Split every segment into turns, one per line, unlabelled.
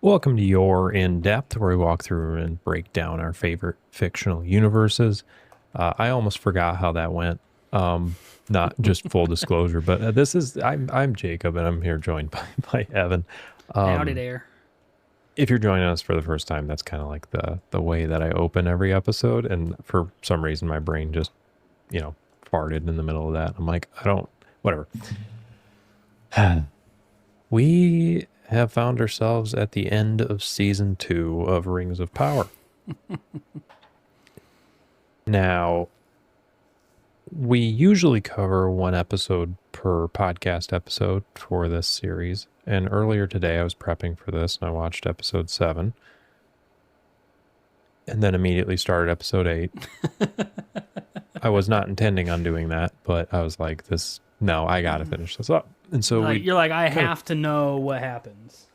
Welcome to Your In Depth, where we walk through and break down our favorite fictional universes. I almost forgot how that went. Not just full disclosure, but I'm Jacob, and I'm here joined by Evan.
Howdy there.
If you're joining us for the first time, that's kind of like the way that I open every episode, and for some reason, my brain just farted in the middle of that. I'm like, whatever. We have found ourselves at the end of season 2 of Rings of Power. Now, we usually cover one episode per podcast episode for this series. And earlier today, I was prepping for this and I watched episode 7. And then immediately started episode 8. I was not intending on doing that, but I was like, I got to finish this up. And so
you're like, I have to know what happens.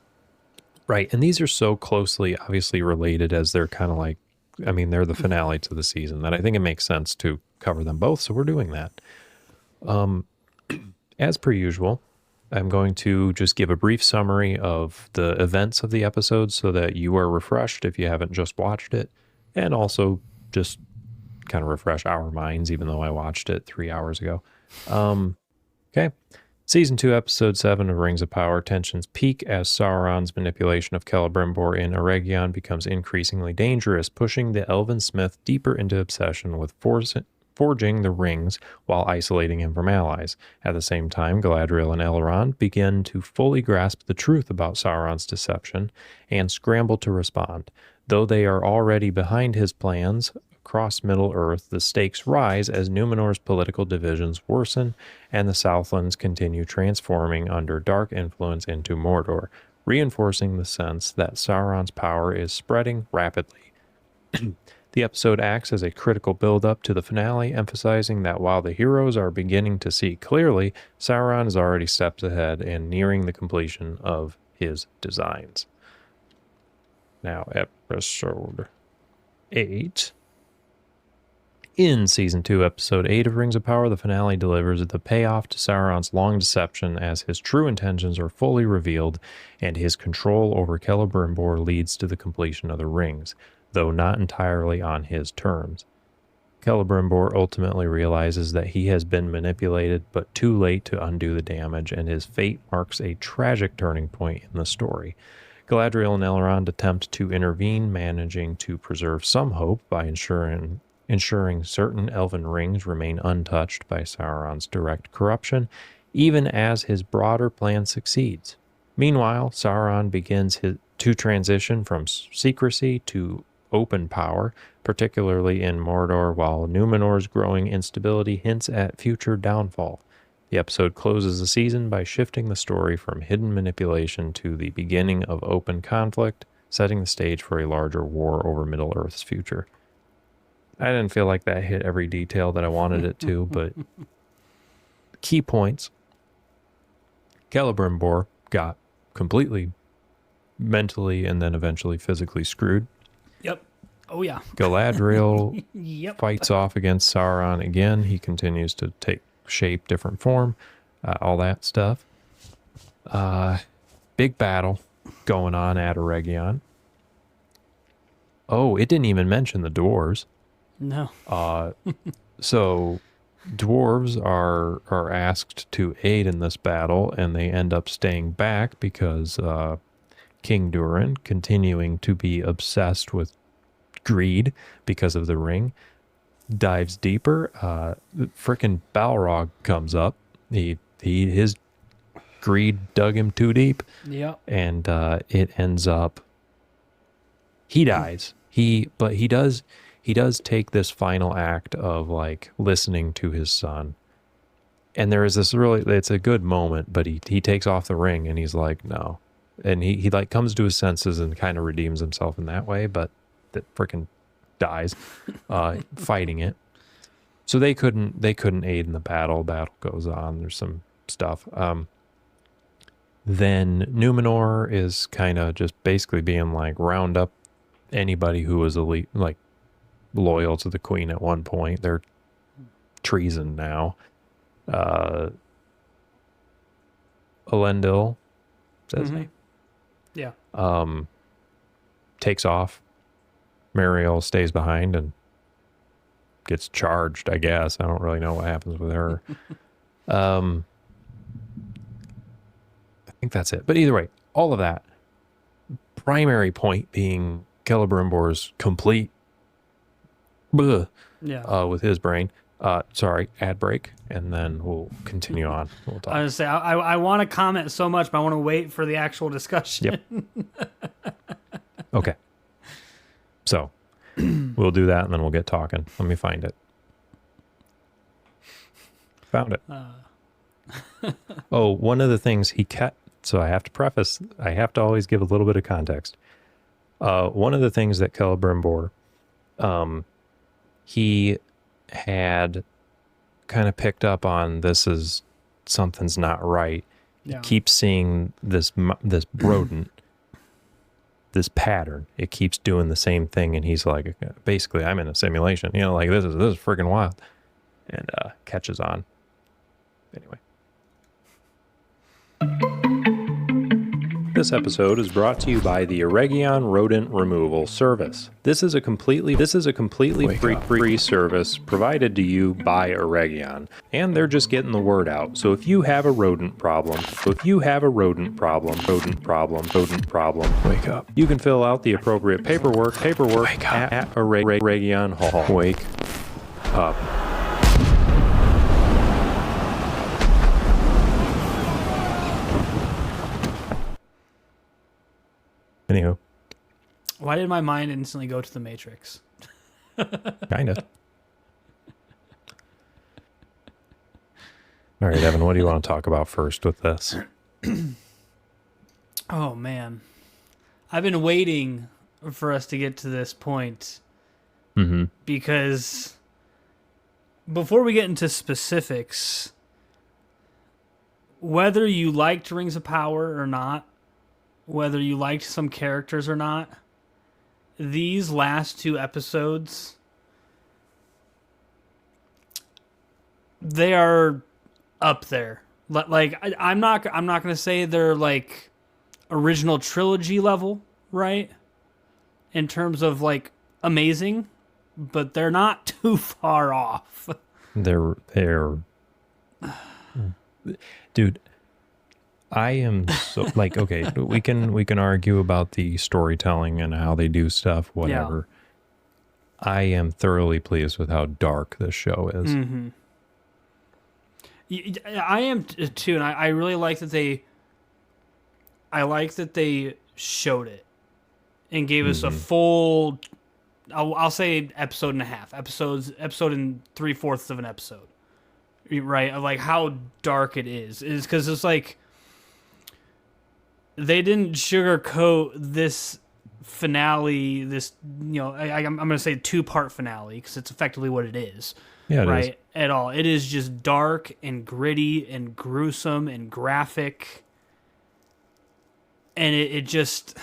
Right. And these are so closely, obviously related as they're kind of like, they're the finale to the season that I think it makes sense to cover them both. So we're doing that. As per usual, I'm going to just give a brief summary of the events of the episode so that you are refreshed if you haven't just watched it, and also just kind of refresh our minds, even though I watched it 3 hours ago. Okay. Season 2, Episode 7 of Rings of Power. Tensions peak as Sauron's manipulation of Celebrimbor in Eregion becomes increasingly dangerous, pushing the Elven Smith deeper into obsession with forging the rings while isolating him from allies. At the same time, Galadriel and Elrond begin to fully grasp the truth about Sauron's deception and scramble to respond. Though they are already behind his plans, across Middle-earth, the stakes rise as Númenor's political divisions worsen and the Southlands continue transforming under dark influence into Mordor, reinforcing the sense that Sauron's power is spreading rapidly. The episode acts as a critical build-up to the finale, emphasizing that while the heroes are beginning to see clearly, Sauron is already steps ahead and nearing the completion of his designs. Now, episode 8. In Season 2, Episode 8 of Rings of Power, the finale delivers the payoff to Sauron's long deception as his true intentions are fully revealed and his control over Celebrimbor leads to the completion of the rings, though not entirely on his terms. Celebrimbor ultimately realizes that he has been manipulated, but too late to undo the damage, and his fate marks a tragic turning point in the story. Galadriel and Elrond attempt to intervene, managing to preserve some hope by ensuring certain elven rings remain untouched by Sauron's direct corruption, even as his broader plan succeeds. Meanwhile, Sauron begins to transition from secrecy to open power, particularly in Mordor, while Númenor's growing instability hints at future downfall. The episode closes the season by shifting the story from hidden manipulation to the beginning of open conflict, setting the stage for a larger war over Middle-earth's future. I didn't feel like that hit every detail that I wanted it to, but key points. Celebrimbor got completely mentally and then eventually physically screwed.
Yep. Oh, yeah.
Galadriel
Yep.
fights off against Sauron again. He continues to take shape, different form, all that stuff. Big battle going on at Eregion. Oh, it didn't even mention the dwarves.
No.
So dwarves are asked to aid in this battle, and they end up staying back because King Durin, continuing to be obsessed with greed because of the ring, dives deeper. Frickin' Balrog comes up. His greed dug him too deep.
Yep.
And it ends up he dies. But he does take this final act of like listening to his son. And there is this it's a good moment, but he takes off the ring and he's like, no. And he like comes to his senses and kind of redeems himself in that way, but that freaking dies fighting it. So they couldn't aid in the battle. Battle goes on. There's some stuff. Then Númenor is kind of just basically being like, round up anybody who was elite, like loyal to the queen at one point. They're treason now. Elendil, is that his name?
Yeah.
takes off. Mariel stays behind and gets charged, I guess. I don't really know what happens with her. I think that's it. But either way, all of that. Primary point being Celebrimbor's complete with his brain. Sorry, ad break, and then we'll continue on. We'll talk.
I was say I want to comment so much, but I want to wait for the actual discussion.
Yep. Okay. So we'll do that, and then we'll get talking. Let me find it. Found it. Oh, one of the things he kept. So I have to always give a little bit of context. One of the things that Celebrimbor, he had kind of picked up on, this is something's not right.
Yeah.
He keeps seeing this rodent, this pattern. It keeps doing the same thing, and he's like, basically, I'm in a simulation. You know, like this is freaking wild, and catches on. Anyway. This episode is brought to you by the Eregion Rodent Removal Service. This is a completely free service provided to you by Eregion, and they're just getting the word out. So if you have a rodent problem, wake up. You can fill out the appropriate paperwork at Eregion Hall. Wake up. Anywho.
Why did my mind instantly go to the Matrix?
Kind of. All right, Evan, what do you want to talk about first with this?
Oh, man. I've been waiting for us to get to this point.
Mm-hmm.
Because before we get into specifics, whether you liked Rings of Power or not, whether you liked some characters or not, these last two episodes, they are up there. Like I'm not going to say they're like original trilogy level, right? In terms of like amazing, but they're not too far off.
They're dude, I am so like, okay, we can argue about the storytelling and how they do stuff, whatever. Yeah. I am thoroughly pleased with how dark this show is.
Mm-hmm. I am too, and I really like that they. I like that they showed it and gave us a full. I'll say episode and a half, episode and 3/4 of an episode, right? Of like how dark it is because it's like. They didn't sugarcoat this finale, I'm going to say 2-part finale, because it's effectively what it is.
Yeah,
right? At all. It is just dark and gritty and gruesome and graphic. And it just...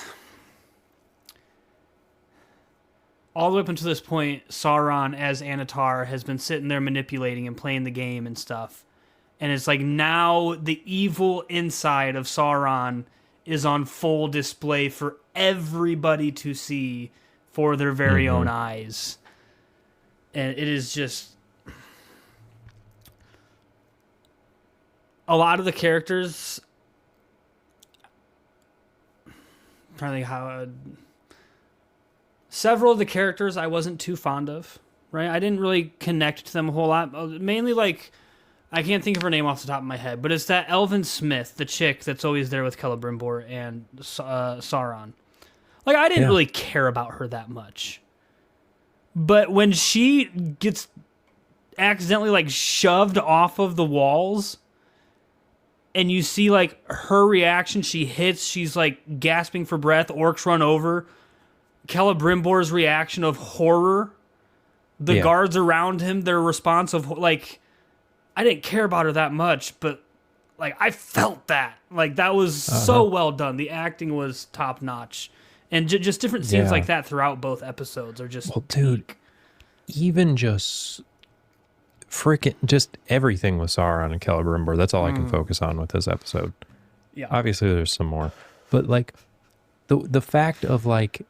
all the way up until this point, Sauron as Anatar has been sitting there manipulating and playing the game and stuff. And it's like now the evil inside of Sauron is on full display for everybody to see for their very own eyes. And it is just... a lot of the characters... I'm trying to think how... several of the characters I wasn't too fond of, right? I didn't really connect to them a whole lot. Mainly like... I can't think of her name off the top of my head, but it's that Elven Smith, the chick that's always there with Celebrimbor and Sauron. Like, I didn't really care about her that much. But when she gets accidentally, like, shoved off of the walls, and you see, like, her reaction, she hits, she's, like, gasping for breath, orcs run over, Celebrimbor's reaction of horror, the guards around him, their response of, like... I didn't care about her that much, but like I felt that. Like that was so well done. The acting was top notch, and just different scenes like that throughout both episodes are just.
Well, dude, even just freaking just everything with Sauron and Celebrimbor. That's all I can focus on with this episode. Yeah, obviously there's some more, but like the fact of like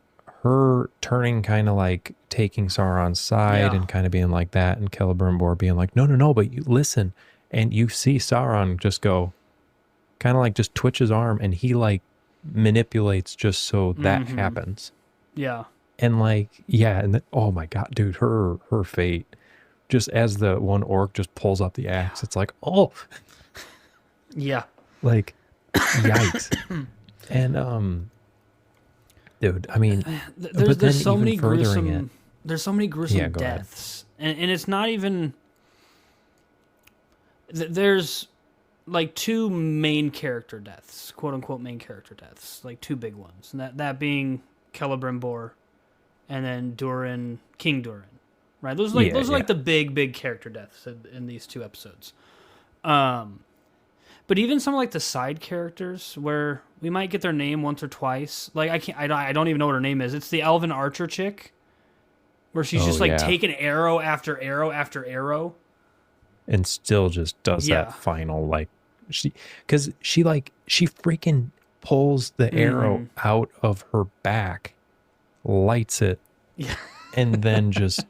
her turning kind of like taking Sauron's side
Yeah.
and kind of being like that, and Celebrimbor being like, no, but you listen. And you see Sauron just go, kind of like just twitch his arm, and he like manipulates just so that happens.
Yeah.
And like, yeah, and oh my God, dude, her fate, just as the one orc just pulls up the axe, it's like, oh,
Yeah.
like, yikes. And dude, I mean, but then
There's so
even
many
furthering
gruesome. There's so many gruesome
Yeah, go ahead.
deaths, and it's not even. There's like two main character deaths, quote unquote main character deaths, like two big ones, and that being Celebrimbor, and then Durin, King Durin, right? Those are like
Yeah.
the big character deaths in these two episodes. But even some like the side characters where we might get their name once or twice, like I don't even know what her name is. It's the elven archer chick, where she's
Oh,
just like
yeah.
taking arrow after arrow after arrow.
And still just does
Yeah.
that final, like, she freaking pulls the arrow out of her back, lights it,
Yeah.
and then just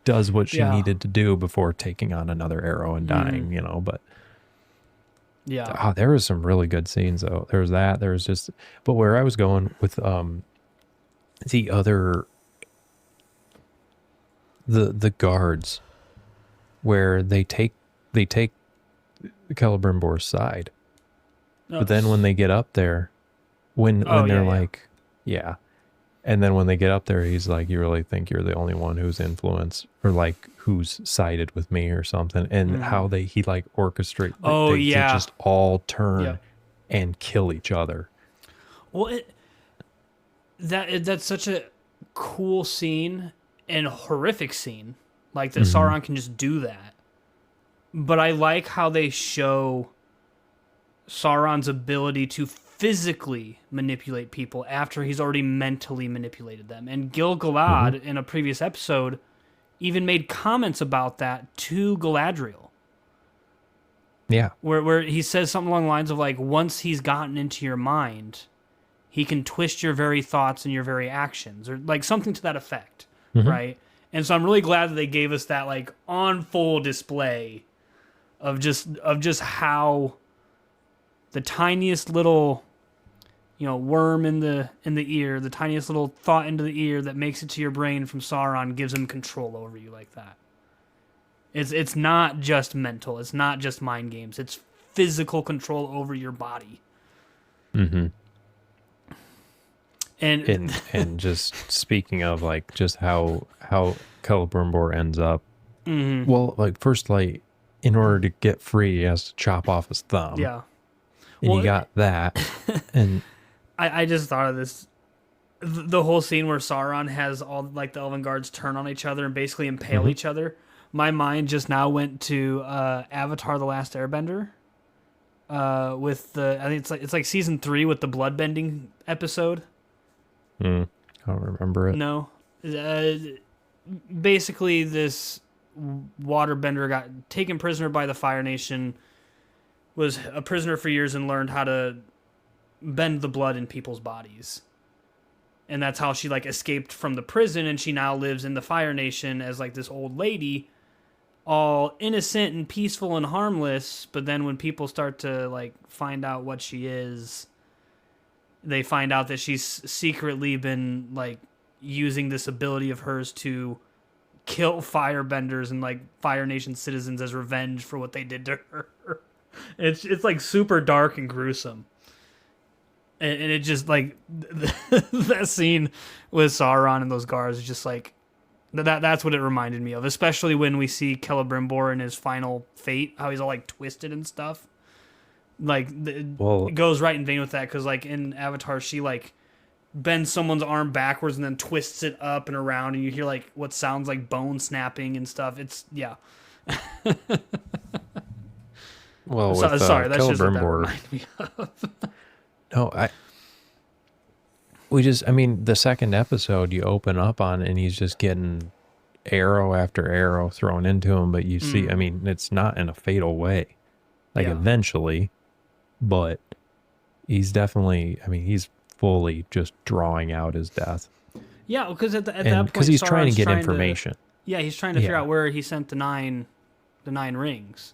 does what she
Yeah.
needed to do before taking on another arrow and dying, but
Yeah.
there was some really good scenes though. There was that, there was just, but where I was going with the other, the guards, where they take Celebrimbor's side, but then when they get up there, when they're like, yeah. And then when they get up there, he's like, you really think you're the only one who's influenced, or like who's sided with me or something. And how he like orchestrate, they just all turn and kill each other.
Well, that's such a cool scene and horrific scene. Like that Sauron can just do that. But I like how they show Sauron's ability to physically manipulate people after he's already mentally manipulated them. And Gil-galad, in a previous episode, even made comments about that to Galadriel.
Yeah.
Where he says something along the lines of like, once he's gotten into your mind, he can twist your very thoughts and your very actions, or like something to that effect, right? And so I'm really glad that they gave us that like on full display of just how the tiniest little, worm in the ear, the tiniest little thought into the ear that makes it to your brain from Sauron gives him control over you like that. It's not just mental. It's not just mind games. It's physical control over your body.
Mm-hmm.
And
just speaking of like just how Celebrimbor ends up, well, like first, like in order to get free, he has to chop off his thumb.
Yeah.
And you got that, and
I just thought of this. The whole scene where Sauron has all like the elven guards turn on each other and basically impale each other. My mind just now went to Avatar: The Last Airbender. With I think it's like season 3 with the bloodbending episode.
I don't remember it.
No, basically this waterbender got taken prisoner by the Fire Nation. Was a prisoner for years and learned how to bend the blood in people's bodies. And that's how she like escaped from the prison, and she now lives in the Fire Nation as like this old lady, all innocent and peaceful and harmless. But then when people start to like find out what she is, they find out that she's secretly been like using this ability of hers to kill firebenders and like Fire Nation citizens as revenge for what they did to her. It's like super dark and gruesome, and it just like that scene with Sauron and those guards is just like that's what it reminded me of, especially when we see Celebrimbor in his final fate, how he's all like twisted and stuff. Like it goes right in vein with that, because like in Avatar, she like bends someone's arm backwards and then twists it up and around, and you hear like what sounds like bone snapping and stuff. It's
Well, with
sorry, that's just what that
Celebrimbor,
reminded me of.
no, I mean, the second episode you open up on, and he's just getting arrow after arrow thrown into him, but you see, I mean, it's not in a fatal way, like eventually, but he's definitely, I mean, he's fully just drawing out his death.
Yeah, because at that point,
because he's trying to
Sauron's
get information.
Yeah, he's trying to figure
Yeah.
out where he sent the nine rings.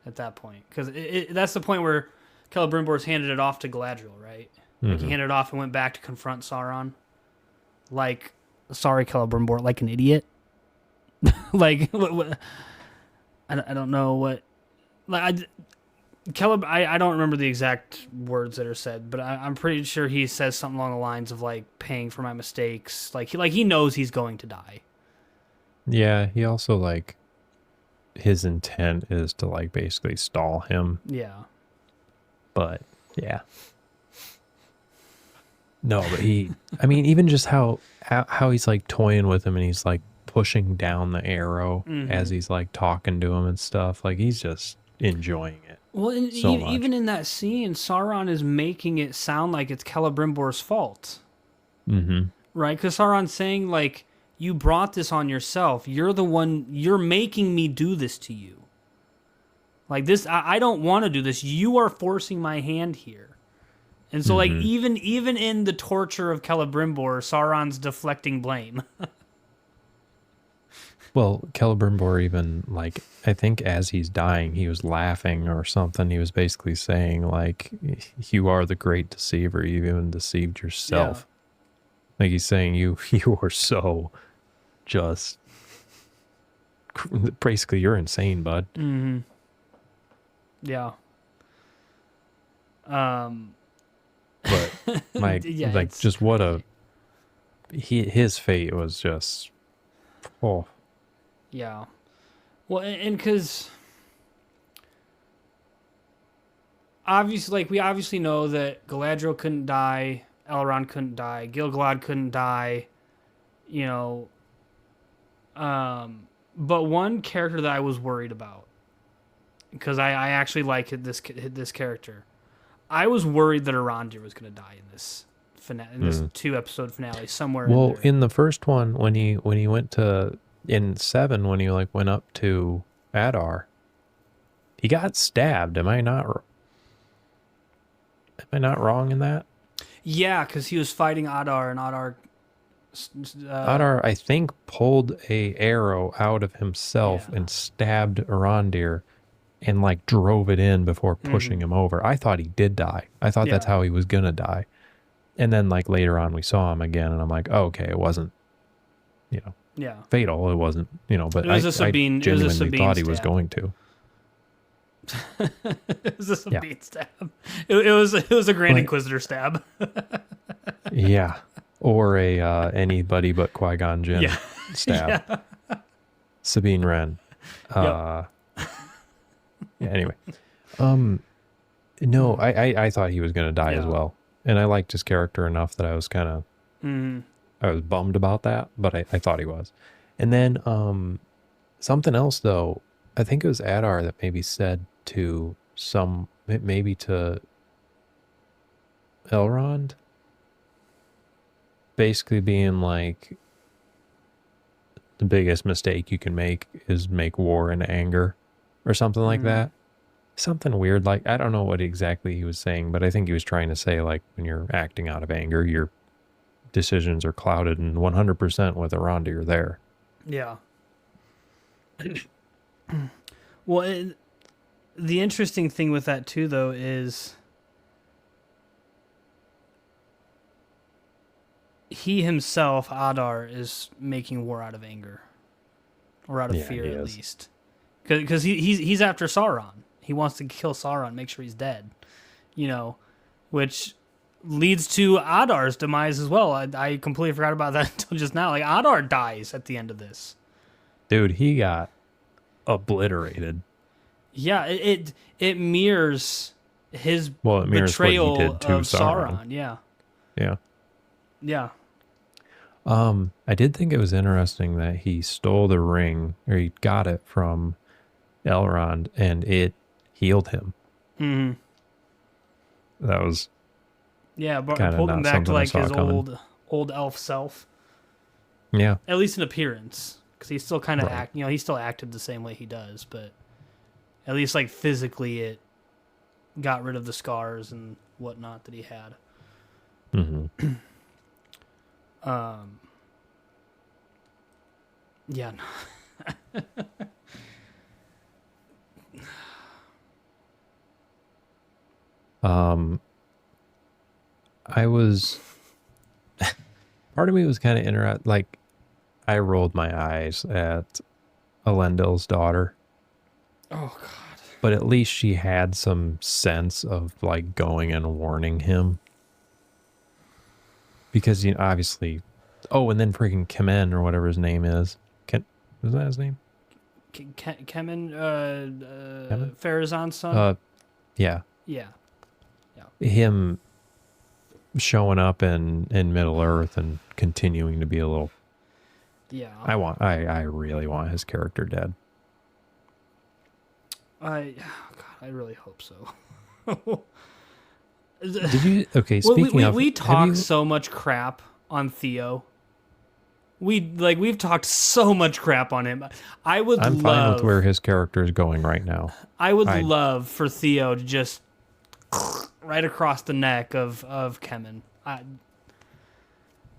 At that point, because that's the point where Celebrimbor's handed it off to Galadriel, right? Like he handed it off and went back to confront Sauron. Like, sorry, Celebrimbor, like an idiot. Like, what, I don't know what. Like, I don't remember the exact words that are said, but I'm pretty sure he says something along the lines of like paying for my mistakes. Like he knows he's going to die.
Yeah, he also like his intent is to like basically stall him.
Yeah.
But yeah. No, but I mean, even just how he's like toying with him and he's like pushing down the arrow as he's like talking to him and stuff. Like he's just enjoying it.
Well, and
so much.
even in that scene, Sauron is making it sound like it's Celebrimbor's fault.
Mm-hmm.
Right? Because Sauron's saying, like, you brought this on yourself. You're the one, you're making me do this to you. Like this, I don't want to do this. You are forcing my hand here. And so, like, even in the torture of Celebrimbor, Sauron's deflecting blame.
Well, Celebrimbor even, like, I think as he's dying, he was laughing or something. He was basically saying, like, you are the great deceiver. You even deceived yourself. Yeah. Like, he's saying you are so just, basically, you're insane, bud.
Mm-hmm. Yeah.
But,
yeah,
like, just what a, his fate was just, oh.
Yeah. Well, and because obviously, like, we obviously know that Galadriel couldn't die, Elrond couldn't die, Gil-galad couldn't die, you know. But one character that I was worried about, because I actually like this character, I was worried that Arondir was going to die in this in this 2-episode finale somewhere.
Well,
in there.
in the first one, when he went to. In 7, when he like went up to Adar, he got stabbed. Am I not wrong in that?
Yeah, because he was fighting Adar, and Adar.
Adar, I think, pulled a arrow out of himself and stabbed Arondir, and like drove it in before pushing him over. I thought he did die. I thought that's how he was gonna die. And then like later on, we saw him again, and I'm like, oh, okay, it wasn't, you know.
Yeah.
Fatal. It wasn't, you know, but
it was a Sabine,
I genuinely thought he
stab.
was going to.
It was a Sabine stab. It was a Grand Inquisitor stab.
Yeah. Or a anybody but Qui-Gon Jinn stab. Yeah. Sabine Wren. Yeah, anyway. No, I thought he was going to die as well. And I liked his character enough that I was kind of I was bummed about that, but I thought he was. And then something else, though, I think it was Adar that maybe said to maybe to Elrond, basically being like, the biggest mistake you can make is make war in anger or something like that. Something weird, like, I don't know what exactly he was saying, but I think he was trying to say, like, when you're acting out of anger, your decisions are clouded, and 100% with Arondir there.
Yeah. Well, the interesting thing with that too, though, is he himself, Adar, is making war out of anger, or out of fear, at least, because he's after Sauron. He wants to kill Sauron, make sure he's dead, you know, which leads to Adar's demise as well. I completely forgot about that until just now. Like, Adar dies at the end of this.
Dude, he got obliterated.
Yeah, it mirrors his
mirrors
betrayal
what he did to
of Sauron. Yeah.
I did think it was interesting that he stole the ring, or he got it from Elrond, and it healed him. That was
but pulled him back to like his old elf self.
Yeah,
at least in appearance, because he's still kind of he still acted the same way he does, but at least like physically, it got rid of the scars and whatnot that he had. Yeah.
I was part of me was kind of interested. Like, I rolled my eyes at Elendil's daughter,
Oh God.
but at least she had some sense of like going and warning him because obviously. Oh, and then freaking Kemen or whatever his name is. Was that his name?
Kemen,
Kemen?
Farazan's son.
Yeah.
Yeah.
Him showing up in Middle Earth and continuing to be a little.
Yeah.
I really want his character dead.
God, I really hope so.
Did you? Okay, speaking of,
we talk so much crap on Theo. We've talked so much crap on him. I'm
fine with where his character is going right now.
I would love for Theo to just right across the neck of Kemen.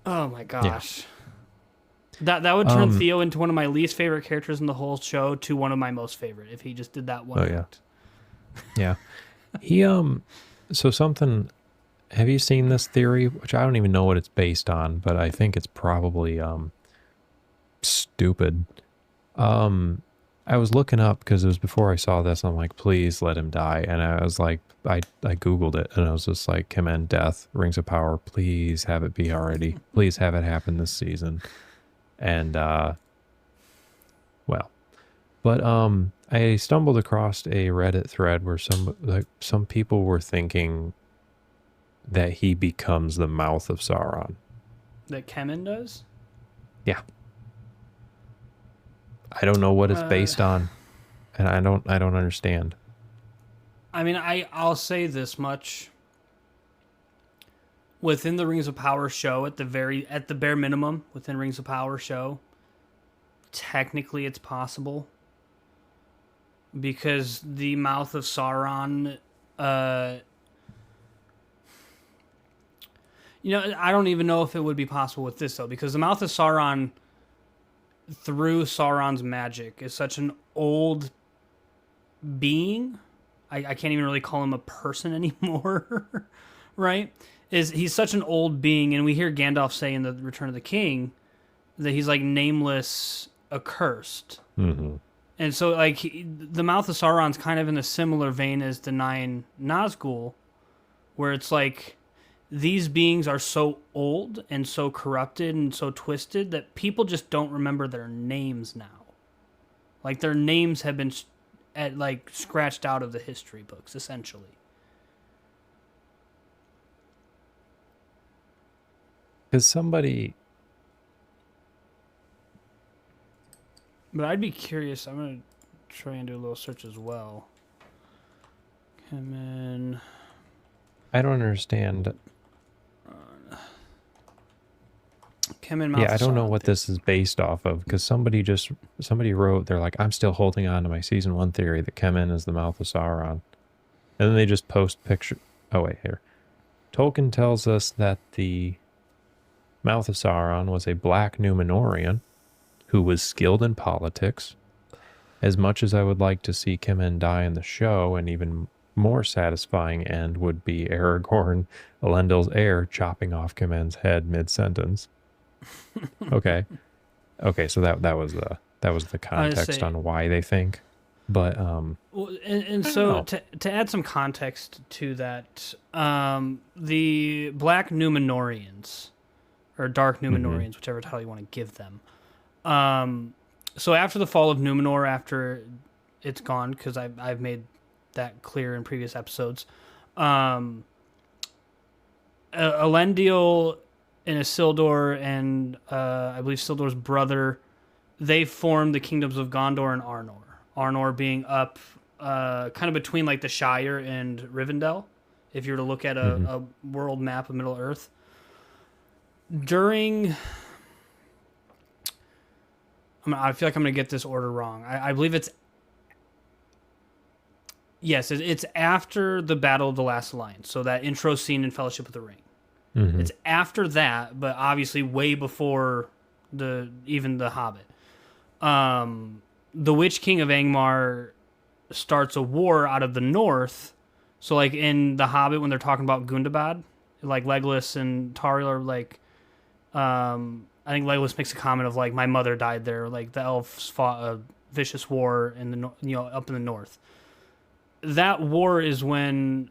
Oh my gosh. Yeah. That would turn Theo into one of my least favorite characters in the whole show to one of my most favorite if he just did that one act.
Yeah. He so something, have you seen this theory, which I don't even know what it's based on, but I think it's probably stupid. I was looking up because it was before I saw this. I'm like, please let him die. And I was like, I Googled it and I was just like, Kemen death, Rings of Power, please have it be already. Please have it happen this season. And, I stumbled across a Reddit thread where some people were thinking that he becomes the mouth of Sauron.
That Kemen does?
Yeah. I don't know what it's based on, and I don't understand.
I mean, I'll say this much. Within the Rings of Power show, at the bare minimum, within Rings of Power show, technically it's possible. Because the mouth of Sauron, I don't even know if it would be possible with this, though, because the mouth of Sauron, through Sauron's magic, is such an old being. I can't even really call him a person anymore, right? He's such an old being, and we hear Gandalf say in the Return of the King that he's like nameless, accursed.
Mm-hmm.
And so, like, the mouth of Sauron's kind of in a similar vein as the Nine Nazgul, where it's like these beings are so old and so corrupted and so twisted that people just don't remember their names now. Like, their names have been scratched out of the history books, essentially.
Because somebody...
But I'd be curious. I'm going to try and do a little search as well. Kemen.
I don't understand.
Kemen mouth.
Yeah, I don't know what this is based off of, because somebody wrote, they're like, I'm still holding on to my season 1 theory that Kemen is the mouth of Sauron. And then they just post picture. Oh, wait, here. Tolkien tells us that the mouth of Sauron was a black Númenorian who was skilled in politics. As much as I would like to see Kemen die in the show, an even more satisfying end would be Aragorn, Elendil's heir, chopping off Kemen's head mid-sentence. Okay, so that was the context on why they think. But
so to add some context to that, the Black Númenorians or Dark Númenorians, whichever title you want to give them. So after the fall of Númenor, after it's gone, because I've made that clear in previous episodes, Elendil and Isildur and I believe Isildur's brother, they formed the kingdoms of Gondor and Arnor. Arnor being up kind of between like the Shire and Rivendell, if you were to look at a world map of Middle Earth. I feel like I'm going to get this order wrong. I believe it's after the Battle of the Last Alliance. So that intro scene in Fellowship of the Ring. Mm-hmm. It's after that, but obviously way before even the Hobbit. the Witch King of Angmar starts a war out of the north. So like in The Hobbit when they're talking about Gundabad, like Legolas and Tauriel are like, I think Legolas makes a comment of like, my mother died there. Like the elves fought a vicious war in the up in the north. That war is when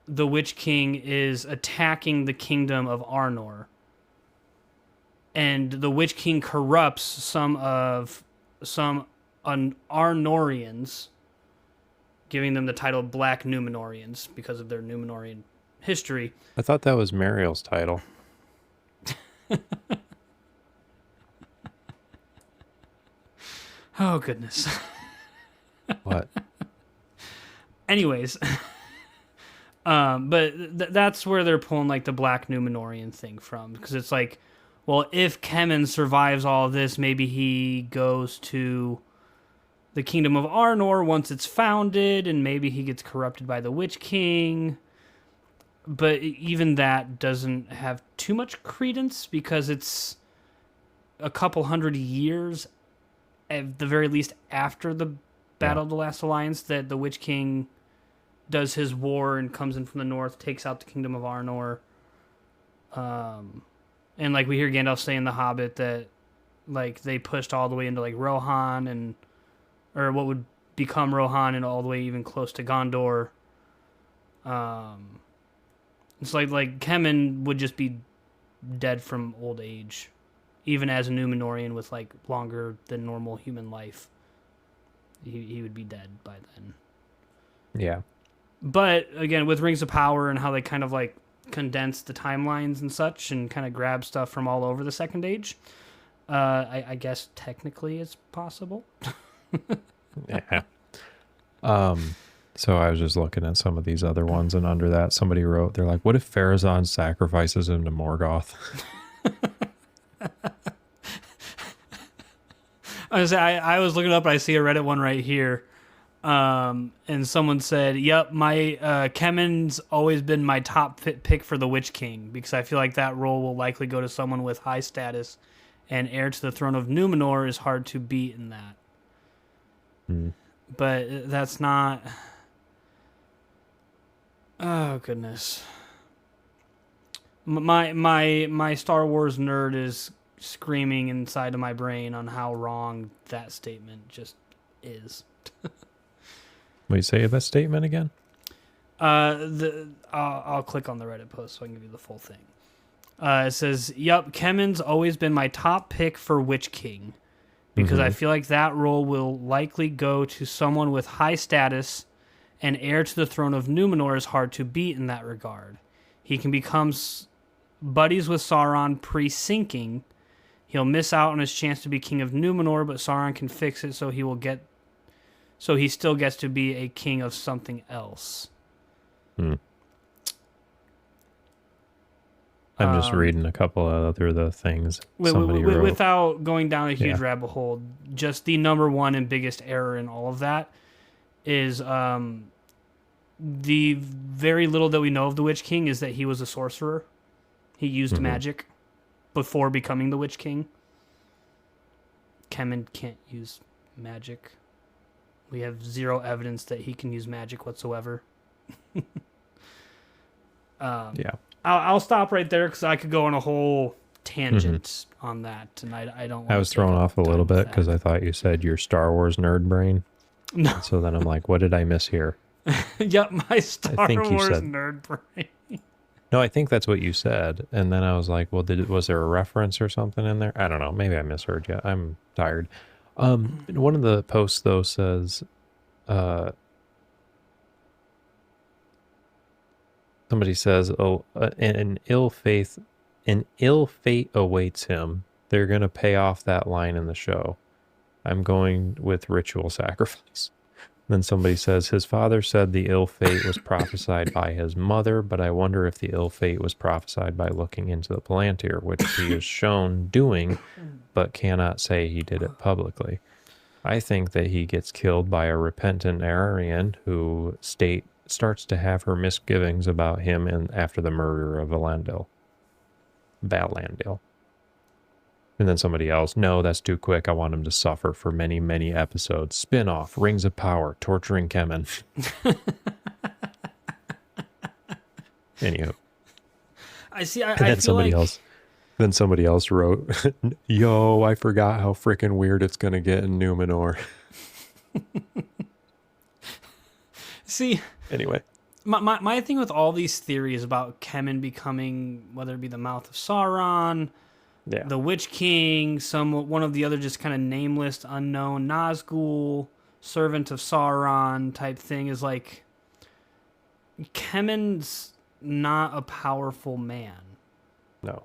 the Witch King is attacking the kingdom of Arnor. And the Witch King corrupts some Arnorians, giving them the title Black Númenorians because of their Númenorian history.
I thought that was Mariel's title.
Oh, goodness.
What?
Anyways, but that's where they're pulling like the Black Númenorian thing from, because it's like, well, if Kemen survives all of this, maybe he goes to the kingdom of Arnor once it's founded, and maybe he gets corrupted by the Witch King. But even that doesn't have too much credence, because it's a couple hundred years, at the very least, after the Battle of the Last Alliance, that the Witch King does his war and comes in from the north, takes out the kingdom of Arnor. And like we hear Gandalf say in The Hobbit that like they pushed all the way into like Rohan or what would become Rohan, and all the way even close to Gondor. It's like Kemen would just be dead from old age, even as a Númenorian with like longer than normal human life. He would be dead by then. Yeah. But again, with Rings of Power and how they kind of like condense the timelines and such, and kind of grab stuff from all over the Second Age, I guess technically it's possible.
Yeah. So I was just looking at some of these other ones, and under that somebody wrote, they're like, what if Pharazôn sacrifices him to Morgoth?
I was looking up and I see a Reddit one right here. And someone said, yep, my Kemen's always been my top pick for the Witch King, because I feel like that role will likely go to someone with high status, and heir to the throne of Númenor is hard to beat in that. But that's not... Oh, goodness. My Star Wars nerd is screaming inside of my brain on how wrong that statement just is.
Wait, say that statement again?
I'll click on the Reddit post so I can give you the full thing. It says, "Yup, Kemen's always been my top pick for Witch King, because I feel like that role will likely go to someone with high status, and heir to the throne of Númenor is hard to beat in that regard. He can become buddies with Sauron pre-sinking. He'll miss out on his chance to be king of Númenor, but Sauron can fix it so he still gets to be a king of something else."
I'm just reading a couple of other things somebody wrote.
Without going down a huge rabbit hole, just the number one and biggest error in all of that is the very little that we know of the Witch King is that he was a sorcerer. He used magic before becoming the Witch King. Kemen can't use magic. We have zero evidence that he can use magic whatsoever. I'll stop right there because I could go on a whole tangent on that, and I don't want
I was thrown off a little bit because I thought you said your Star Wars nerd brain.
No.
So then I'm like, what did I miss here?
Yep, my Star Wars nerd brain.
No, I think that's what you said. And then I was like, well, was there a reference or something in there? I don't know. Maybe I misheard you. I'm tired. One of the posts, though, says, somebody says, an ill fate awaits him. They're going to pay off that line in the show. I'm going with ritual sacrifice. Then somebody says, his father said the ill fate was prophesied by his mother, but I wonder if the ill fate was prophesied by looking into the Palantir, which he is shown doing, but cannot say he did it publicly. I think that he gets killed by a repentant Aryan who starts to have her misgivings about him after the murder of Elendil. Balandil. And then somebody else, no, that's too quick. I want him to suffer for many, many episodes. Spin-off, Rings of Power, torturing Kemen. Anywho.
I see. I
Then
feel
somebody
like
else. Then somebody else wrote, yo, I forgot how freaking weird it's going to get in Númenor.
see.
Anyway.
My thing with all these theories about Kemen becoming, whether it be the mouth of Sauron,
Yeah.
the Witch King, one of the other just kind of nameless, unknown Nazgul, servant of Sauron type thing, is like Kemen's not a powerful man.
No.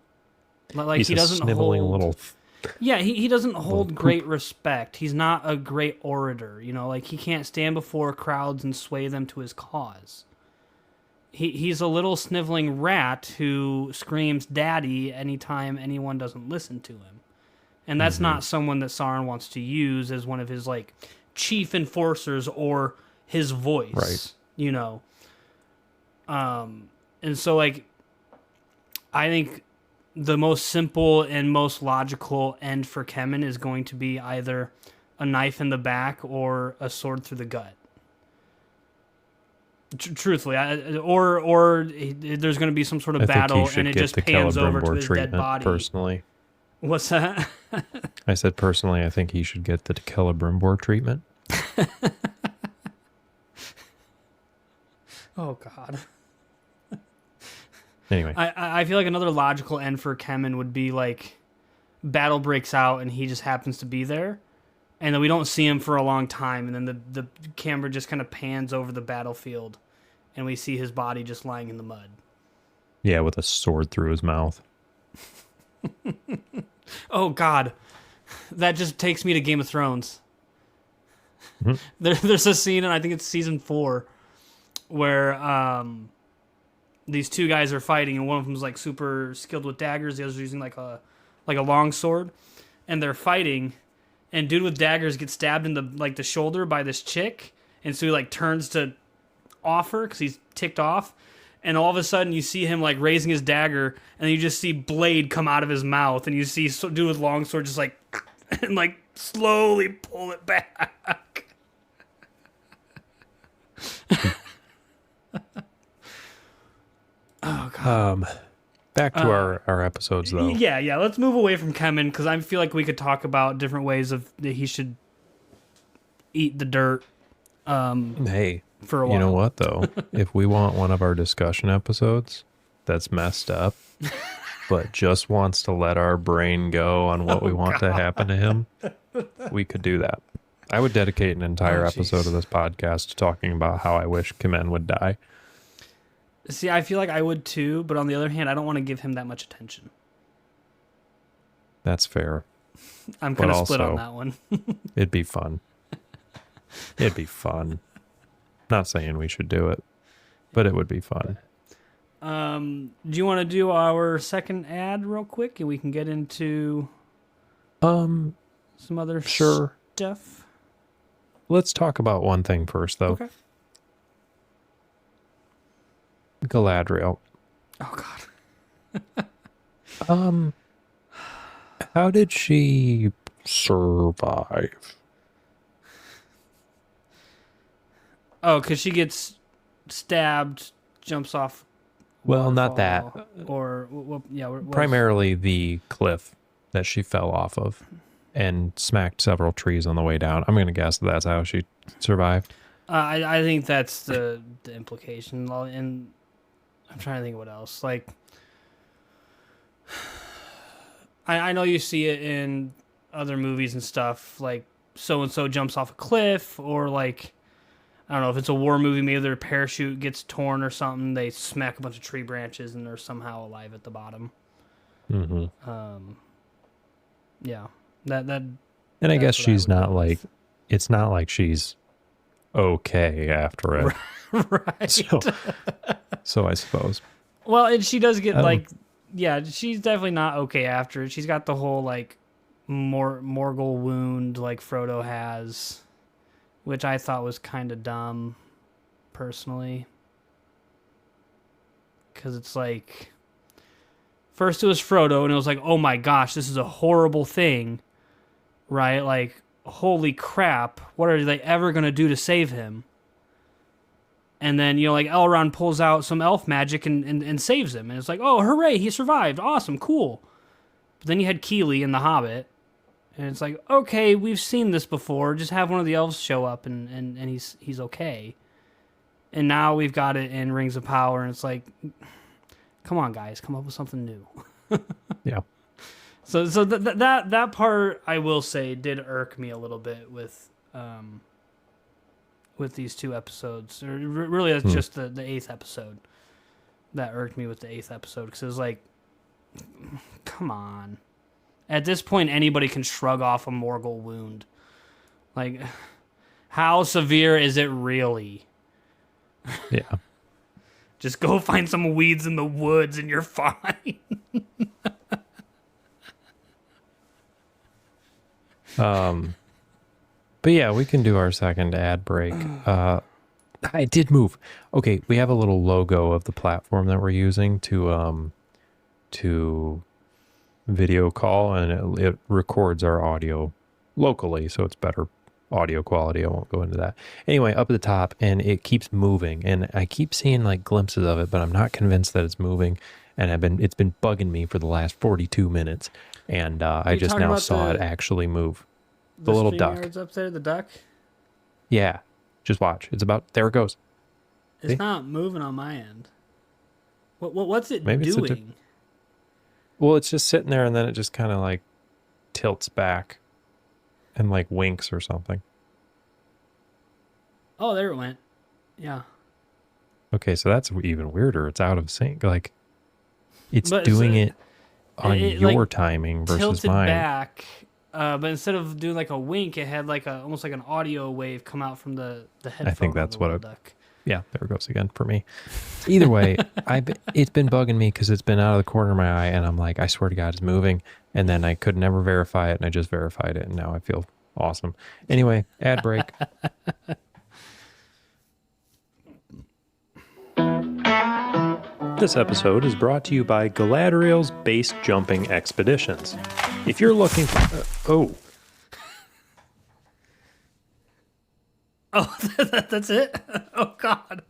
Like
He's
he
a
doesn't
sniveling
hold.
little.
Yeah, he doesn't hold
poop.
great respect. He's not a great orator. Like he can't stand before crowds and sway them to his cause. He's a little sniveling rat who screams "Daddy" anytime anyone doesn't listen to him, and that's not someone that Sauron wants to use as one of his like chief enforcers or his voice. Right. And so like, I think the most simple and most logical end for Kemen is going to be either a knife in the back or a sword through the gut. Truthfully, or there's going to be some sort of battle and it just pans over to his dead body.
Personally,
what's that?
I said personally, I think he should get the Celebrimbor treatment.
Oh God.
Anyway,
I feel like another logical end for Kemen would be like battle breaks out and he just happens to be there, and then we don't see him for a long time, and then the camera just kind of pans over the battlefield, and we see his body just lying in the mud.
Yeah, with a sword through his mouth.
Oh God, that just takes me to Game of Thrones.
Mm-hmm.
There's a scene, and I think it's season 4, where these two guys are fighting, and one of them's like super skilled with daggers, the other's using like a long sword, and they're fighting, and dude with daggers gets stabbed in the shoulder by this chick, and so he like turns to offer because he's ticked off, and all of a sudden you see him like raising his dagger, and you just see blade come out of his mouth, and you see dude with long sword just like and like slowly pull it back. Oh God.
Back to our episodes though.
Yeah. Let's move away from Kemen because I feel like we could talk about different ways of that he should eat the dirt.
Hey,
for a while.
You know what though? If we want one of our discussion episodes that's messed up, but just wants to let our brain go on what we want to happen to him, we could do that. I would dedicate an entire episode of this podcast to talking about how I wish Kemen would die.
See, I feel like I would too, but on the other hand, I don't want to give him that much attention.
That's fair.
I'm kind of split on that one.
It'd be fun. It'd be fun. Not saying we should do it, but it would be fun.
Do you want to do our second ad real quick, and we can get into some other stuff?
Let's talk about one thing first, though.
Okay.
Galadriel.
Oh
God. How did she survive?
Oh, because she gets stabbed, jumps off.
Well, not that.
Or
primarily the cliff that she fell off of and smacked several trees on the way down. I'm going to guess that's how she survived.
I think that's the implication, and I'm trying to think of what else. Like, I know you see it in other movies and stuff, like so-and-so jumps off a cliff, or like, I don't know, if it's a war movie, maybe their parachute gets torn or something, they smack a bunch of tree branches and they're somehow alive at the bottom.
Mm-hmm.
Yeah. That
and I guess she's not like, it's not like she's okay after it.
Right.
So I suppose.
Well, and she does get she's definitely not okay after it. She's got the whole like Morgul wound like Frodo has, which I thought was kind of dumb, personally. Because it's like, First it was Frodo, and it was like, oh my gosh, this is a horrible thing, right? Like, holy crap, what are they ever going to do to save him? And then, like, Elrond pulls out some elf magic and saves him. And it's like, oh, hooray, he survived. Awesome, cool. But then you had Keeley in The Hobbit. And it's like, okay, we've seen this before. Just have one of the elves show up and he's okay. And now we've got it in Rings of Power. And it's like, come on, guys, come up with something new.
Yeah.
So that part, I will say, did irk me a little bit with these 2 episodes. Or really, that's just the 8th episode that irked me with the 8th episode, because it was like, come on. At this point, anybody can shrug off a Morgul wound. Like, how severe is it really?
Yeah.
Just go find some weeds in the woods and you're fine.
But yeah, we can do our second ad break. I did move. Okay, we have a little logo of the platform that we're using to video call, and it records our audio locally, so it's better audio quality. I won't go into that. Anyway, up at the top, and it keeps moving, and I keep seeing like glimpses of it, but I'm not convinced that it's moving, and it's been bugging me for the last 42 minutes, and I just now saw it actually move. The little duck
up there, the duck.
Yeah, just watch. There it goes.
It's
See?
not moving on my end. What's it
Maybe
doing?
Well, it's just sitting there, and then it just kind of like tilts back and like winks or something.
Oh, there it went. Yeah.
Okay, so that's even weirder. It's out of sync. Like, it's doing it on your like timing versus
tilted
mine.
Back, but instead of doing like a wink, it had like almost like an audio wave come out from the headphone.
I think that's what
duck.
Yeah, there it goes again for me. Either way, it's been bugging me because it's been out of the corner of my eye, and I'm like, I swear to God, it's moving. And then I could never verify it, and I just verified it, and now I feel awesome. Anyway, ad break. This episode is brought to you by Galadriel's Base Jumping Expeditions. If you're looking for...
Oh, that's it? Oh, God.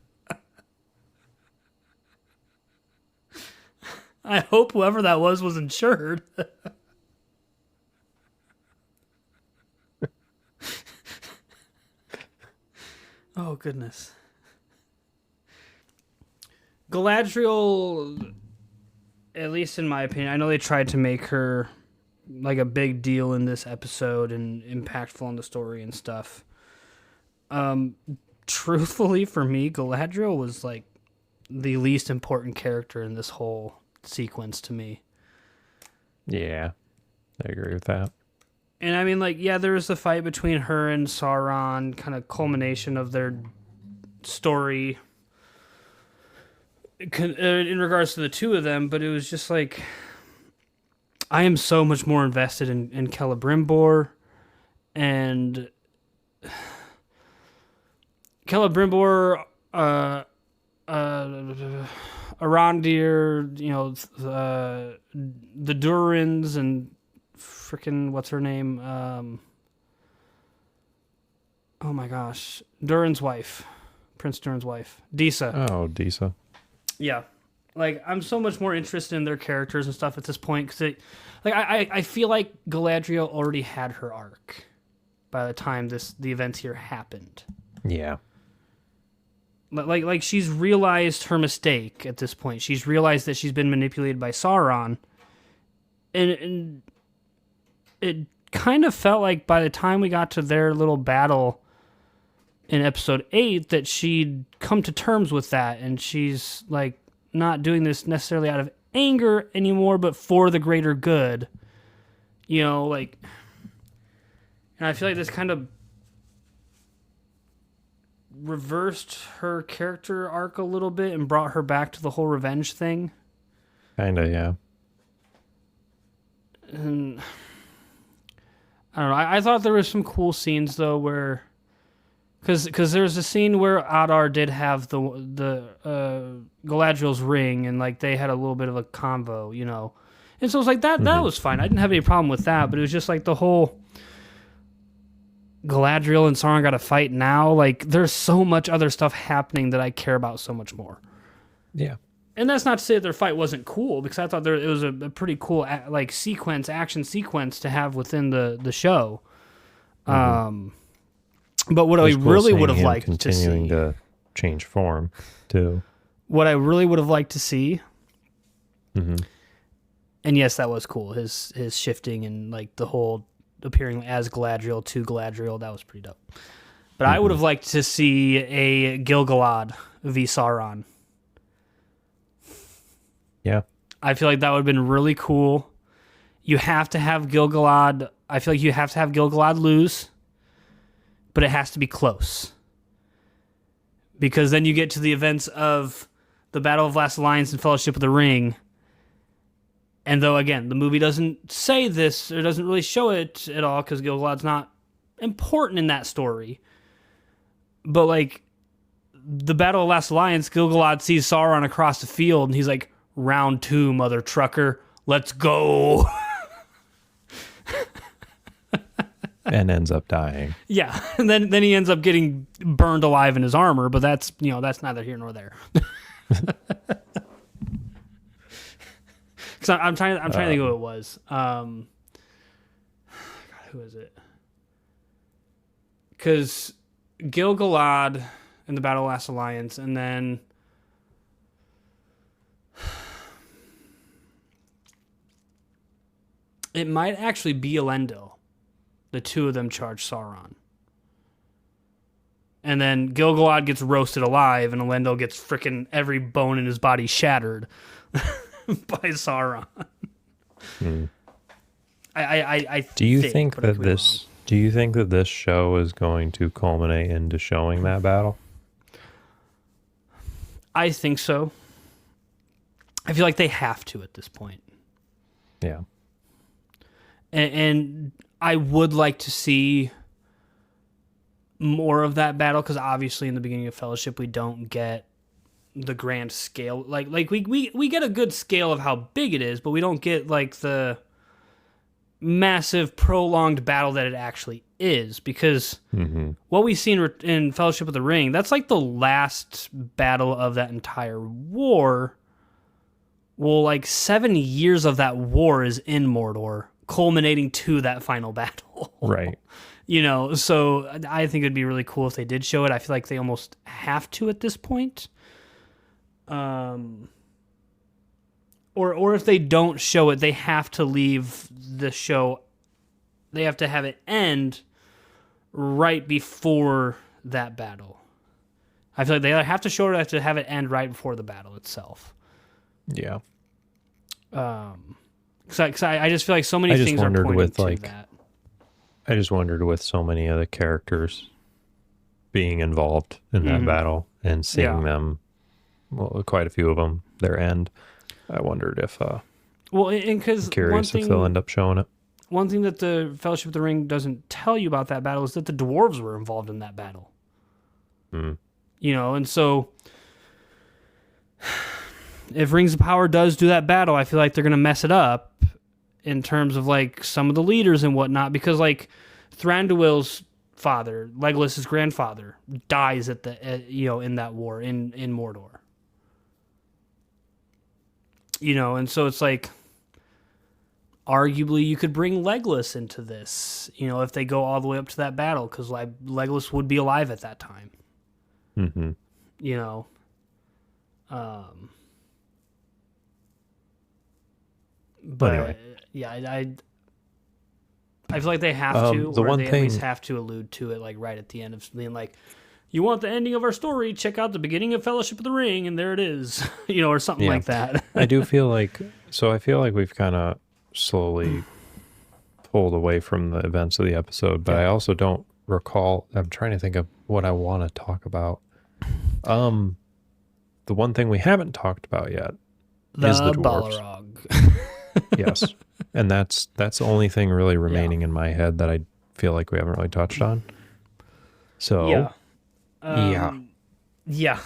I hope whoever that was insured. Oh, goodness. Galadriel, at least in my opinion, I know they tried to make her like a big deal in this episode and impactful on the story and stuff. Truthfully, for me, Galadriel was like the least important character in this whole sequence to me.
Yeah, I agree with that.
And I mean, like, yeah, there was the fight between her and Sauron, kind of culmination of their story in regards to the two of them, but it was just like, I am so much more invested in Celebrimbor, and Celebrimbor, Arondir, the Durins, and frickin' what's her name? Oh my gosh, Durin's wife, Prince Durin's wife, Disa.
Oh, Disa.
Yeah, like I'm so much more interested in their characters and stuff at this point because, I feel like Galadriel already had her arc by the time the events here happened.
Yeah.
Like she's realized her mistake at this point. She's realized that she's been manipulated by Sauron, and it kind of felt like by the time we got to their little battle in episode 8 that she'd come to terms with that, and she's like not doing this necessarily out of anger anymore, but for the greater good. And I feel like this kind of reversed her character arc a little bit and brought her back to the whole revenge thing.
Kinda, yeah.
And I don't know. I thought there was some cool scenes though where, Because there's a scene where Adar did have the Galadriel's ring, and like they had a little bit of a convo, you know, and so it was like that was fine. I didn't have any problem with that, but it was just like the whole Galadriel and Sauron got to fight now. Like there's so much other stuff happening that I care about so much more.
Yeah.
And that's not to say that their fight wasn't cool, because I thought it was a pretty cool like action sequence to have within the show. But what I really would have liked to see,
continuing to change form too.
What I really would have liked to see, and yes, that was cool. His shifting and like the whole appearing as Galadriel to Galadriel, that was pretty dope. But I would have liked to see a Gil-galad v Sauron.
Yeah,
I feel like that would have been really cool. You have to have Gil-galad. I feel like you have to have Gil-galad lose, but it has to be close. Because then you get to the events of the Battle of Last Alliance and Fellowship of the Ring. And though, again, the movie doesn't say this, or doesn't really show it at all, because Gil-galad's not important in that story. But, like, the Battle of Last Alliance, Gil-galad sees Sauron across the field, and he's like, "Round 2, mother trucker, let's go."
and ends up dying.
Yeah, and then he ends up getting burned alive in his armor, but that's neither here nor there. Because I'm trying to think who it was. God, who is it? Because Gil-galad in the Battle of Last Alliance, and then it might actually be Elendil. The two of them charge Sauron. And then Gil-galad gets roasted alive, and Elendil gets freaking every bone in his body shattered by Sauron. I
do you think that this show is going to culminate into showing that battle?
I think so. I feel like they have to at this point.
Yeah.
And I would like to see more of that battle, because obviously in the beginning of Fellowship we don't get the grand scale. Like we get a good scale of how big it is, but we don't get like the massive prolonged battle that it actually is, because what we see in Fellowship of the Ring, that's like the last battle of that entire war. Well, like 7 years of that war is in Mordor, culminating to that final battle.
Right.
You know, so I think it'd be really cool if they did show it. I feel like they almost have to at this point. Or if they don't show it, they have to leave the show. They have to have it end right before that battle. I feel like they either have to show it or have to have it end right before the battle itself.
Yeah.
Because I just feel like so many things are pointing to that.
I just wondered, with so many other characters being involved in that battle and seeing them, well, quite a few of them, their end, I wondered if, curious if they'll end up showing it.
One thing that the Fellowship of the Ring doesn't tell you about that battle is that the dwarves were involved in that battle. You know, and so if Rings of Power does do that battle, I feel like they're going to mess it up in terms of like some of the leaders and whatnot, because like Thranduil's father, Legolas's grandfather, dies at the in that war in Mordor. You know, and so it's like, arguably you could bring Legolas into this, you know, if they go all the way up to that battle, because Legolas would be alive at that time. You know, but
anyway.
Yeah, I feel like they have to, or they at least have to allude to it, like right at the end of being like, "You want the ending of our story? Check out the beginning of Fellowship of the Ring, and there it is," you know, or something like that.
I do feel like we've kind of slowly pulled away from the events of the episode, but I also don't recall. I'm trying to think of what I want to talk about. The one thing we haven't talked about yet is the dwarves.
Balrog.
Yes, and that's the only thing really remaining in my head that I feel like we haven't really touched on. So Yeah.
Yeah.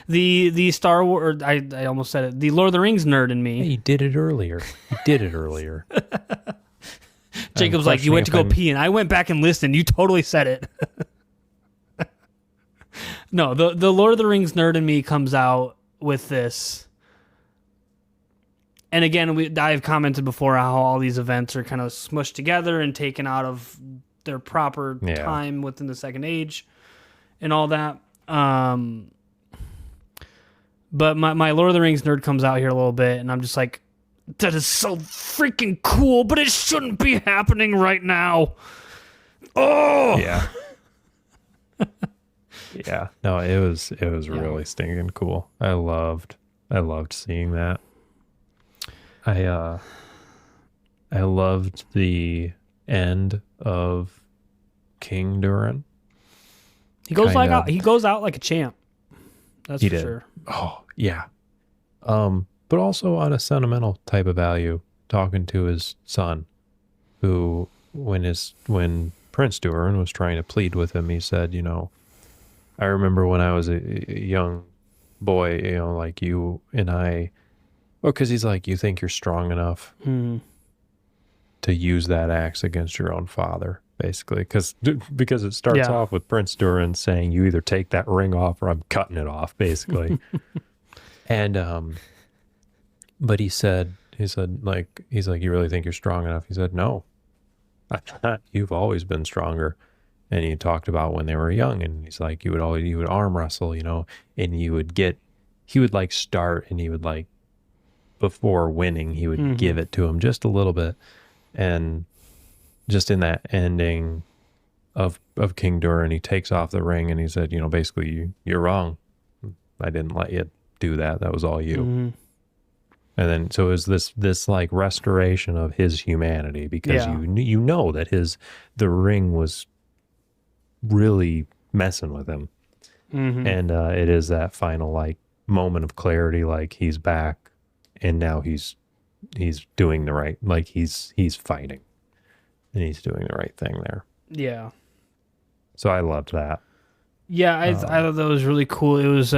The Star Wars, I almost said it. The Lord of the Rings nerd in me.
Hey, you did it earlier.
Jacob's like, you went to go pee, and I went back and listened. You totally said it. No, the Lord of the Rings nerd in me comes out with this. And again, I've commented before how all these events are kind of smushed together and taken out of their proper time within the Second Age and all that. But my Lord of the Rings nerd comes out here a little bit, and I'm just like, that is so freaking cool, but it shouldn't be happening right now. Oh!
Yeah. Yeah. No, it was really stinking cool. I loved seeing that. I loved the end of King Durin.
He goes out like a champ. That's for sure.
Oh, yeah. But also on a sentimental type of value, talking to his son, who when Prince Durin was trying to plead with him, he said, I remember when I was a young boy, like you and I, because he's like, you think you're strong enough to use that axe against your own father, basically, because it starts off with Prince Durin saying, you either take that ring off or I'm cutting it off, basically. And but he said like, you really think you're strong enough? He said, no, I'm not. You've always been stronger. And he talked about when they were young, and he's like, you would arm wrestle, and he would like start, and he would like, before winning, he would give it to him just a little bit. And just in that ending of King Durin, he takes off the ring, and he said, basically, you're wrong. I didn't let you do that. That was all you. Mm-hmm. And then, so it was this like restoration of his humanity, because you know that the ring was really messing with him. Mm-hmm. And it is that final like moment of clarity, like he's back, and now he's doing the right, like he's fighting, and he's doing the right thing there. Yeah. So I loved that.
Yeah, I thought that was really cool. It was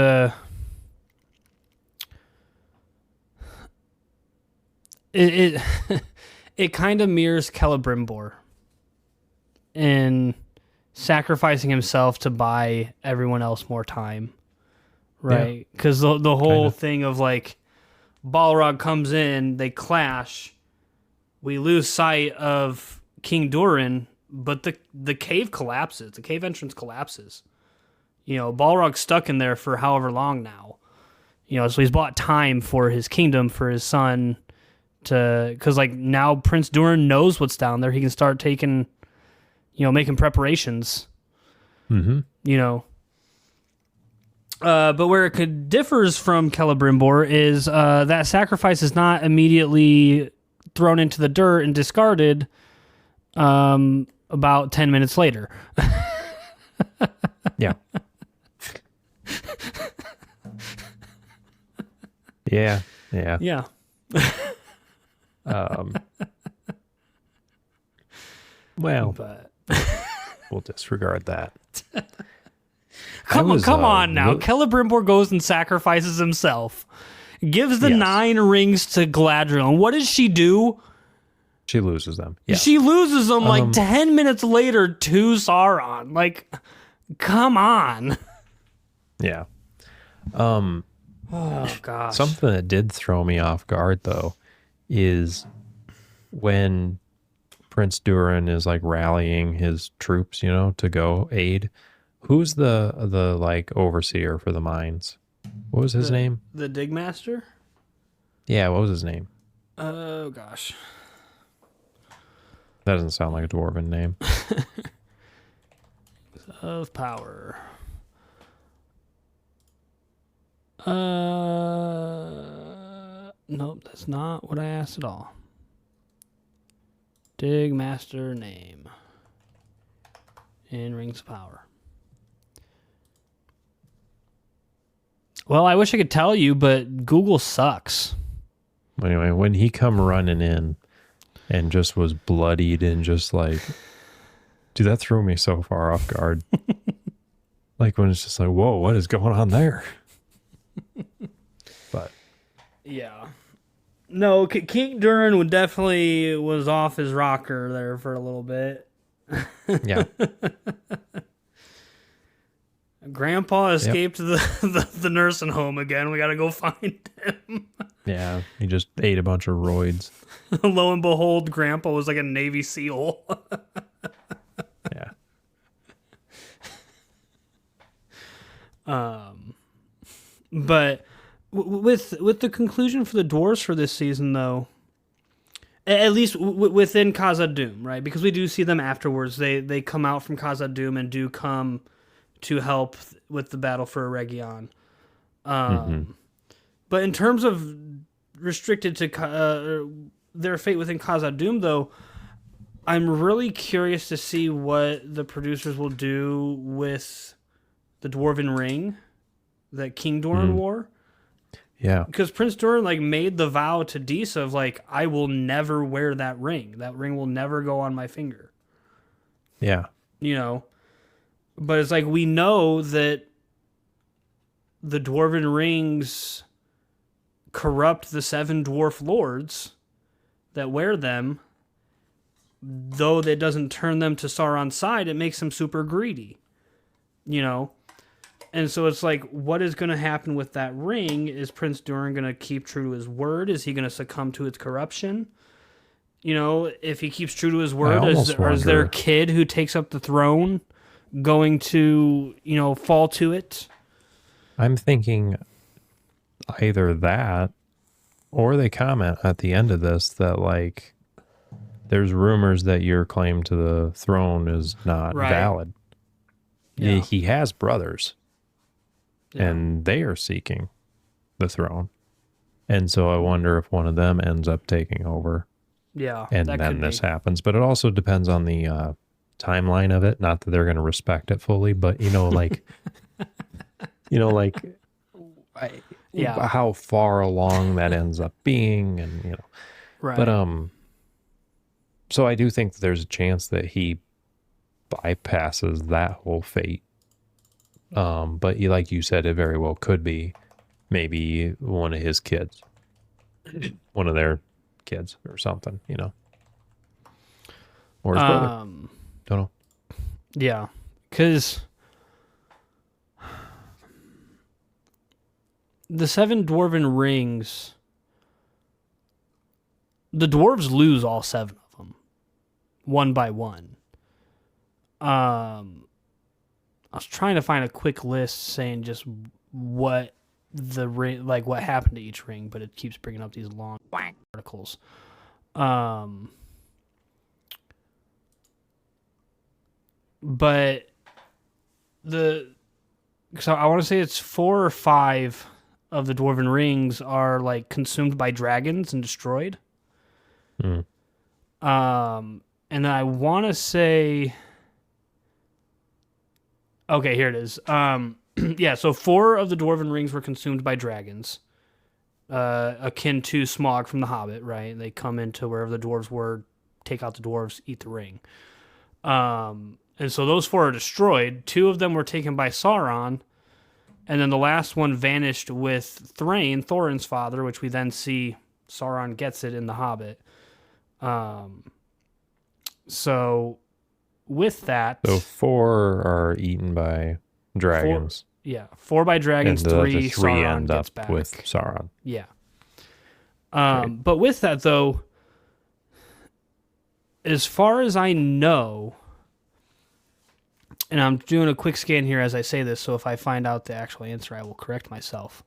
it kind of mirrors Celebrimbor in sacrificing himself to buy everyone else more time, right? Because the whole thing of like, Balrog comes in, they clash, we lose sight of King Durin, but the cave collapses. The cave entrance collapses. Balrog's stuck in there for however long now. So he's bought time for his kingdom, for his son, because like now Prince Durin knows what's down there. He can start taking, making preparations. Mm-hmm. But where it differs from Celebrimbor is that sacrifice is not immediately thrown into the dirt and discarded about 10 minutes later.
Yeah. Yeah. Yeah.
Yeah.
Well, we'll disregard that.
Come on now. Celebrimbor goes and sacrifices himself. Gives the 9 rings to Galadriel. And what does she do?
She loses them. Yeah.
She loses them like 10 minutes later to Sauron. Like, come on.
Yeah.
Oh, gosh.
Something that did throw me off guard, though, is when Prince Durin is like rallying his troops, to go aid. Who's the like overseer for the mines? What was his name?
The Digmaster?
Yeah, what was his name?
Oh, gosh.
That doesn't sound like a dwarven name.
Of power. Nope, that's not what I asked at all. Digmaster name in Rings of Power. Well, I wish I could tell you, but Google sucks.
Anyway, when he come running in and just was bloodied and just like Dude, that threw me so far off guard. Like when it's just like, whoa, what is going on there? But
yeah. No, King Durin would definitely was off his rocker there for a little bit.
yeah.
Grandpa escaped the nursing home again. We got to go find him.
Yeah, he just ate a bunch of roids.
Lo and behold, Grandpa was like a Navy SEAL.
Yeah.
But with the conclusion for the dwarves for this season, though, at least within Khazad-dûm, right? Because we do see them afterwards. They come out from Khazad-dûm and do come to help with the battle for Eregion. But in terms of restricted to their fate within Khazad-dûm, though, I'm really curious to see what the producers will do with the Dwarven Ring that King Durin wore.
Yeah.
Because Prince Durin made the vow to Disa of I will never wear that ring. That ring will never go on my finger.
Yeah.
But it's we know that the Dwarven Rings corrupt the 7 dwarf lords that wear them. Though that doesn't turn them to Sauron's side, it makes them super greedy. And so it's what is going to happen with that ring? Is Prince Durin going to keep true to his word? Is he going to succumb to its corruption? If he keeps true to his word, is their kid who takes up the throne going to, fall to it?
I'm thinking either that or they comment at the end of this that there's rumors that your claim to the throne is not valid. Yeah. He has brothers. Yeah. And they are seeking the throne. And so I wonder if one of them ends up taking over.
Yeah.
And then this happens. But it also depends on the timeline of it. Not that they're going to respect it fully, but how far along that ends up being and
Right.
But so I do think that there's a chance that he bypasses that whole fate. But like you said, it very well could be maybe one of his kids, one of their kids or something, or his brother. Don't know.
Yeah, because the 7 Dwarven Rings, the dwarves lose all 7 of them, one by one. I was trying to find a quick list saying just what the ring, what happened to each ring, but it keeps bringing up these long articles. But so I want to say it's 4 or 5 of the Dwarven Rings are consumed by dragons and destroyed. And then I want to say, okay, here it is. Yeah, so 4 of the Dwarven Rings were consumed by dragons, akin to Smaug from The Hobbit, right? They come into wherever the dwarves were, take out the dwarves, eat the ring. And so those 4 are destroyed. 2 of them were taken by Sauron, and then the last one vanished with Thrain, Thorin's father, which we then see Sauron gets it in The Hobbit. So with that...
So 4 are eaten by dragons.
4 by dragons,
and
3 Sauron
end
gets
up
back.
with Sauron.
Yeah.
Right.
But with that, though, as far as I know, and I'm doing a quick scan here as I say this, so if I find out the actual answer, I will correct myself.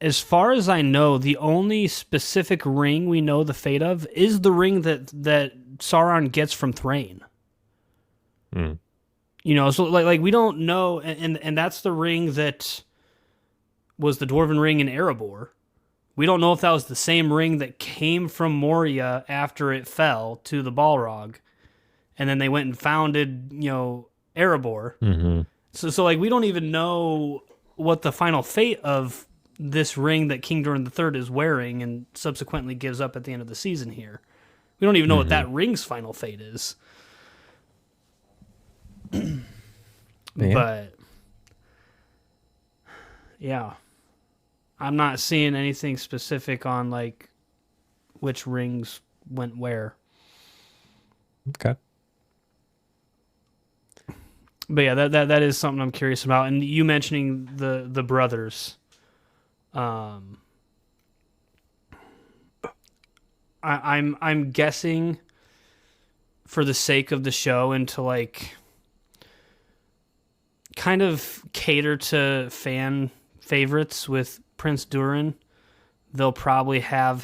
As far as I know, the only specific ring we know the fate of is the ring that Sauron gets from Thrain. So we don't know, and that's the ring that was the Dwarven ring in Erebor. We don't know if that was the same ring that came from Moria after it fell to the Balrog, and then they went and founded, Erebor.
Mm-hmm.
So we don't even know what the final fate of this ring that King Durin III is wearing and subsequently gives up at the end of the season here. We don't even know what that ring's final fate is. But yeah, I'm not seeing anything specific on like which rings went where.
Okay.
But yeah, that is something I'm curious about. And you mentioning the brothers, I'm guessing for the sake of the show and to like kind of cater to fan favorites with Prince Durin, they'll probably have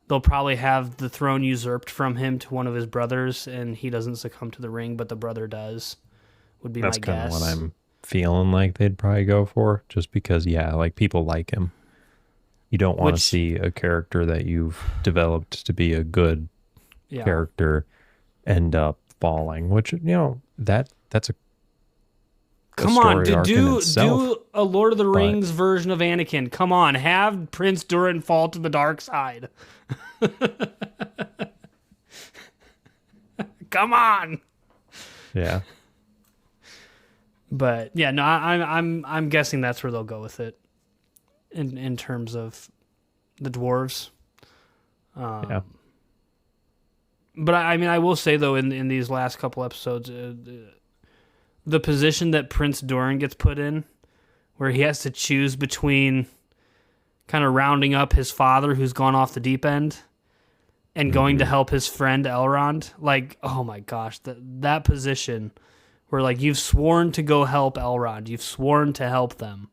the throne usurped from him to one of his brothers, and he doesn't succumb to the ring, but the brother does. Would be
That's
my
kind of
guess.
what I'm feeling like they'd probably go for, just because, yeah, like people like him. You don't want to see a character that you've developed to be a good character end up falling, which, you know, that's a
Come on,
do
a Lord of the Rings version of Anakin. Come on, have Prince Durin fall to the dark side. Come on.
Yeah.
But yeah, no, I'm guessing that's where they'll go with it, in terms of the dwarves.
Yeah.
But I mean, I will say though, in these last couple episodes, the position that Prince Durin gets put in, where he has to choose between kind of rounding up his father, who's gone off the deep end, and going to help his friend Elrond. Like, oh my gosh, that position where like you've sworn to go help Elrond, you've sworn to help them.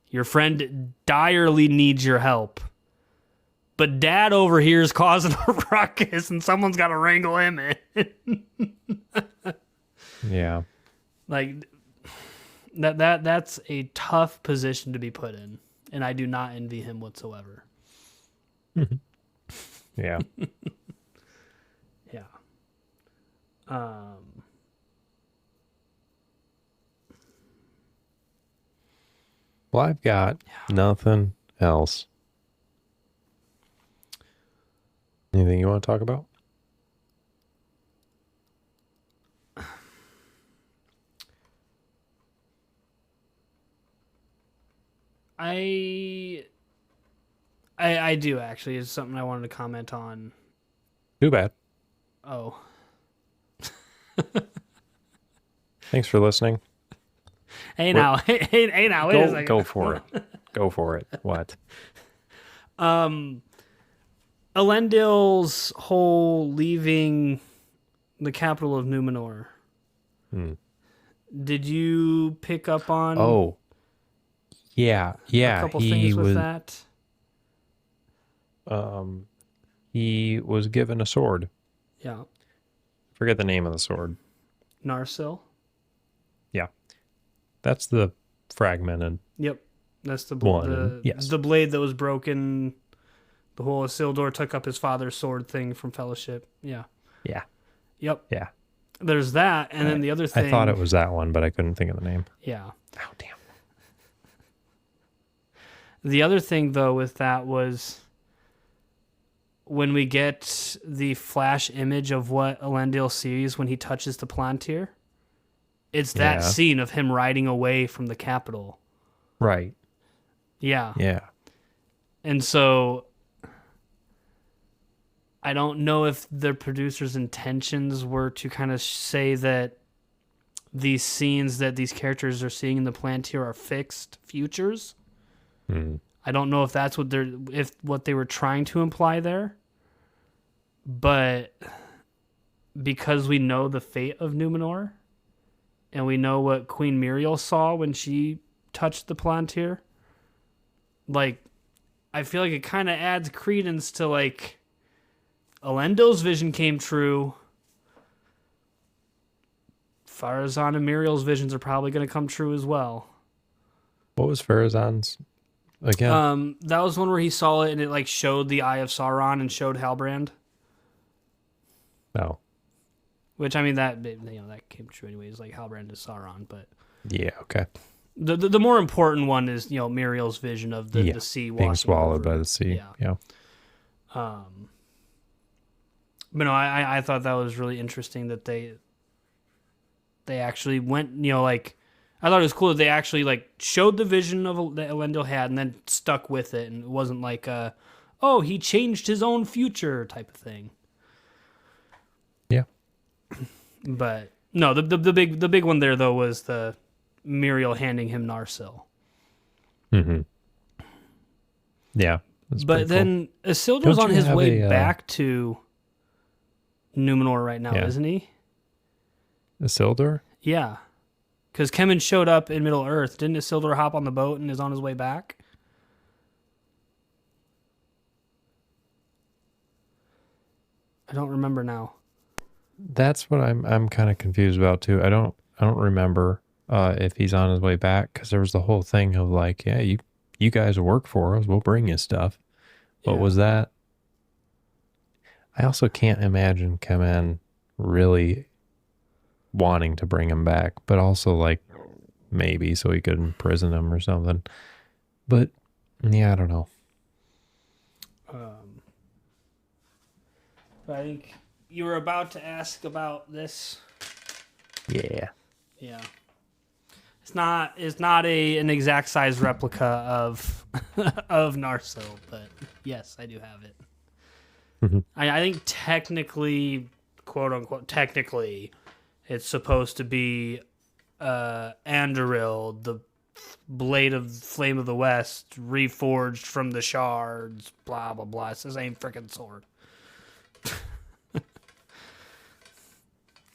Your friend direly needs your help. But dad over here is causing a ruckus and someone's got to wrangle him in.
Yeah.
Like that's a tough position to be put in, and I do not envy him whatsoever.
Yeah.
Yeah.
Well, I've got nothing else. Anything you want to talk about?
I do actually. It's something I wanted to comment on.
Too bad.
Oh.
Thanks for listening.
Hey now, wait a second.
Go for it. Go for it. What?
Elendil's whole leaving the capital of Númenor. Did you pick up on?
Oh, yeah.
A couple things with that.
He was given a sword.
Yeah.
Forget the name of the sword.
Narsil.
Yeah, that's the fragmented.
Yep, that's the
one. Yes,
the blade that was broken. The whole Isildur took up his father's sword thing from Fellowship. Yeah.
Yeah.
Yep.
Yeah.
There's that, and then the other thing.
I thought it was that one, but I couldn't think of the name.
Yeah.
Oh, damn.
The other thing, though, with that was when we get the flash image of what Elendil sees when he touches the Palantir, it's that scene of him riding away from the capital.
Right.
Yeah.
Yeah.
And so I don't know if the producer's intentions were to kind of say that these scenes that these characters are seeing in the Palantir are fixed futures. I don't know if that's what they were trying to imply there. But because we know the fate of Númenor, and we know what Queen Muriel saw when she touched the Palantir, like, I feel like it kind of adds credence to, like, Elendil's vision came true. Farazan and Muriel's visions are probably going to come true as well.
What was Farazan's again?
That was one where he saw it and it, like, showed the Eye of Sauron and showed Halbrand.
No.
Which, I mean, that came true anyways, like Halbrand is Sauron, but...
Yeah, okay.
The more important one is, Muriel's vision of the sea
being swallowed by the sea. Yeah.
But no, I thought that was really interesting that they they actually went, like, I thought it was cool that they actually, like, showed the vision of that Elendil had and then stuck with it, and it wasn't like, oh, he changed his own future type of thing.
Yeah.
But no, the big one there though was the Muriel handing him Narsil.
Mm-hmm. Yeah.
But then Isildur's on his way back to Númenor right now, isn't he?
Isildur?
Yeah. Because Kemen showed up in Middle Earth. Didn't Isildur hop on the boat and is on his way back? I don't remember now.
That's what I'm kind of confused about too. I don't remember if he's on his way back, because there was the whole thing of like, yeah, you guys work for us, we'll bring you stuff. What was that? I also can't imagine Kemen really wanting to bring him back, but also like maybe so he could imprison him or something. But yeah, I don't know.
I think you were about to ask about this.
Yeah.
Yeah. It's not an exact size replica of of Narsil, but yes, I do have it.
Mm-hmm.
I think technically, quote unquote, it's supposed to be Anduril, the blade of Flame of the West, reforged from the shards, blah blah blah. It's the same freaking sword.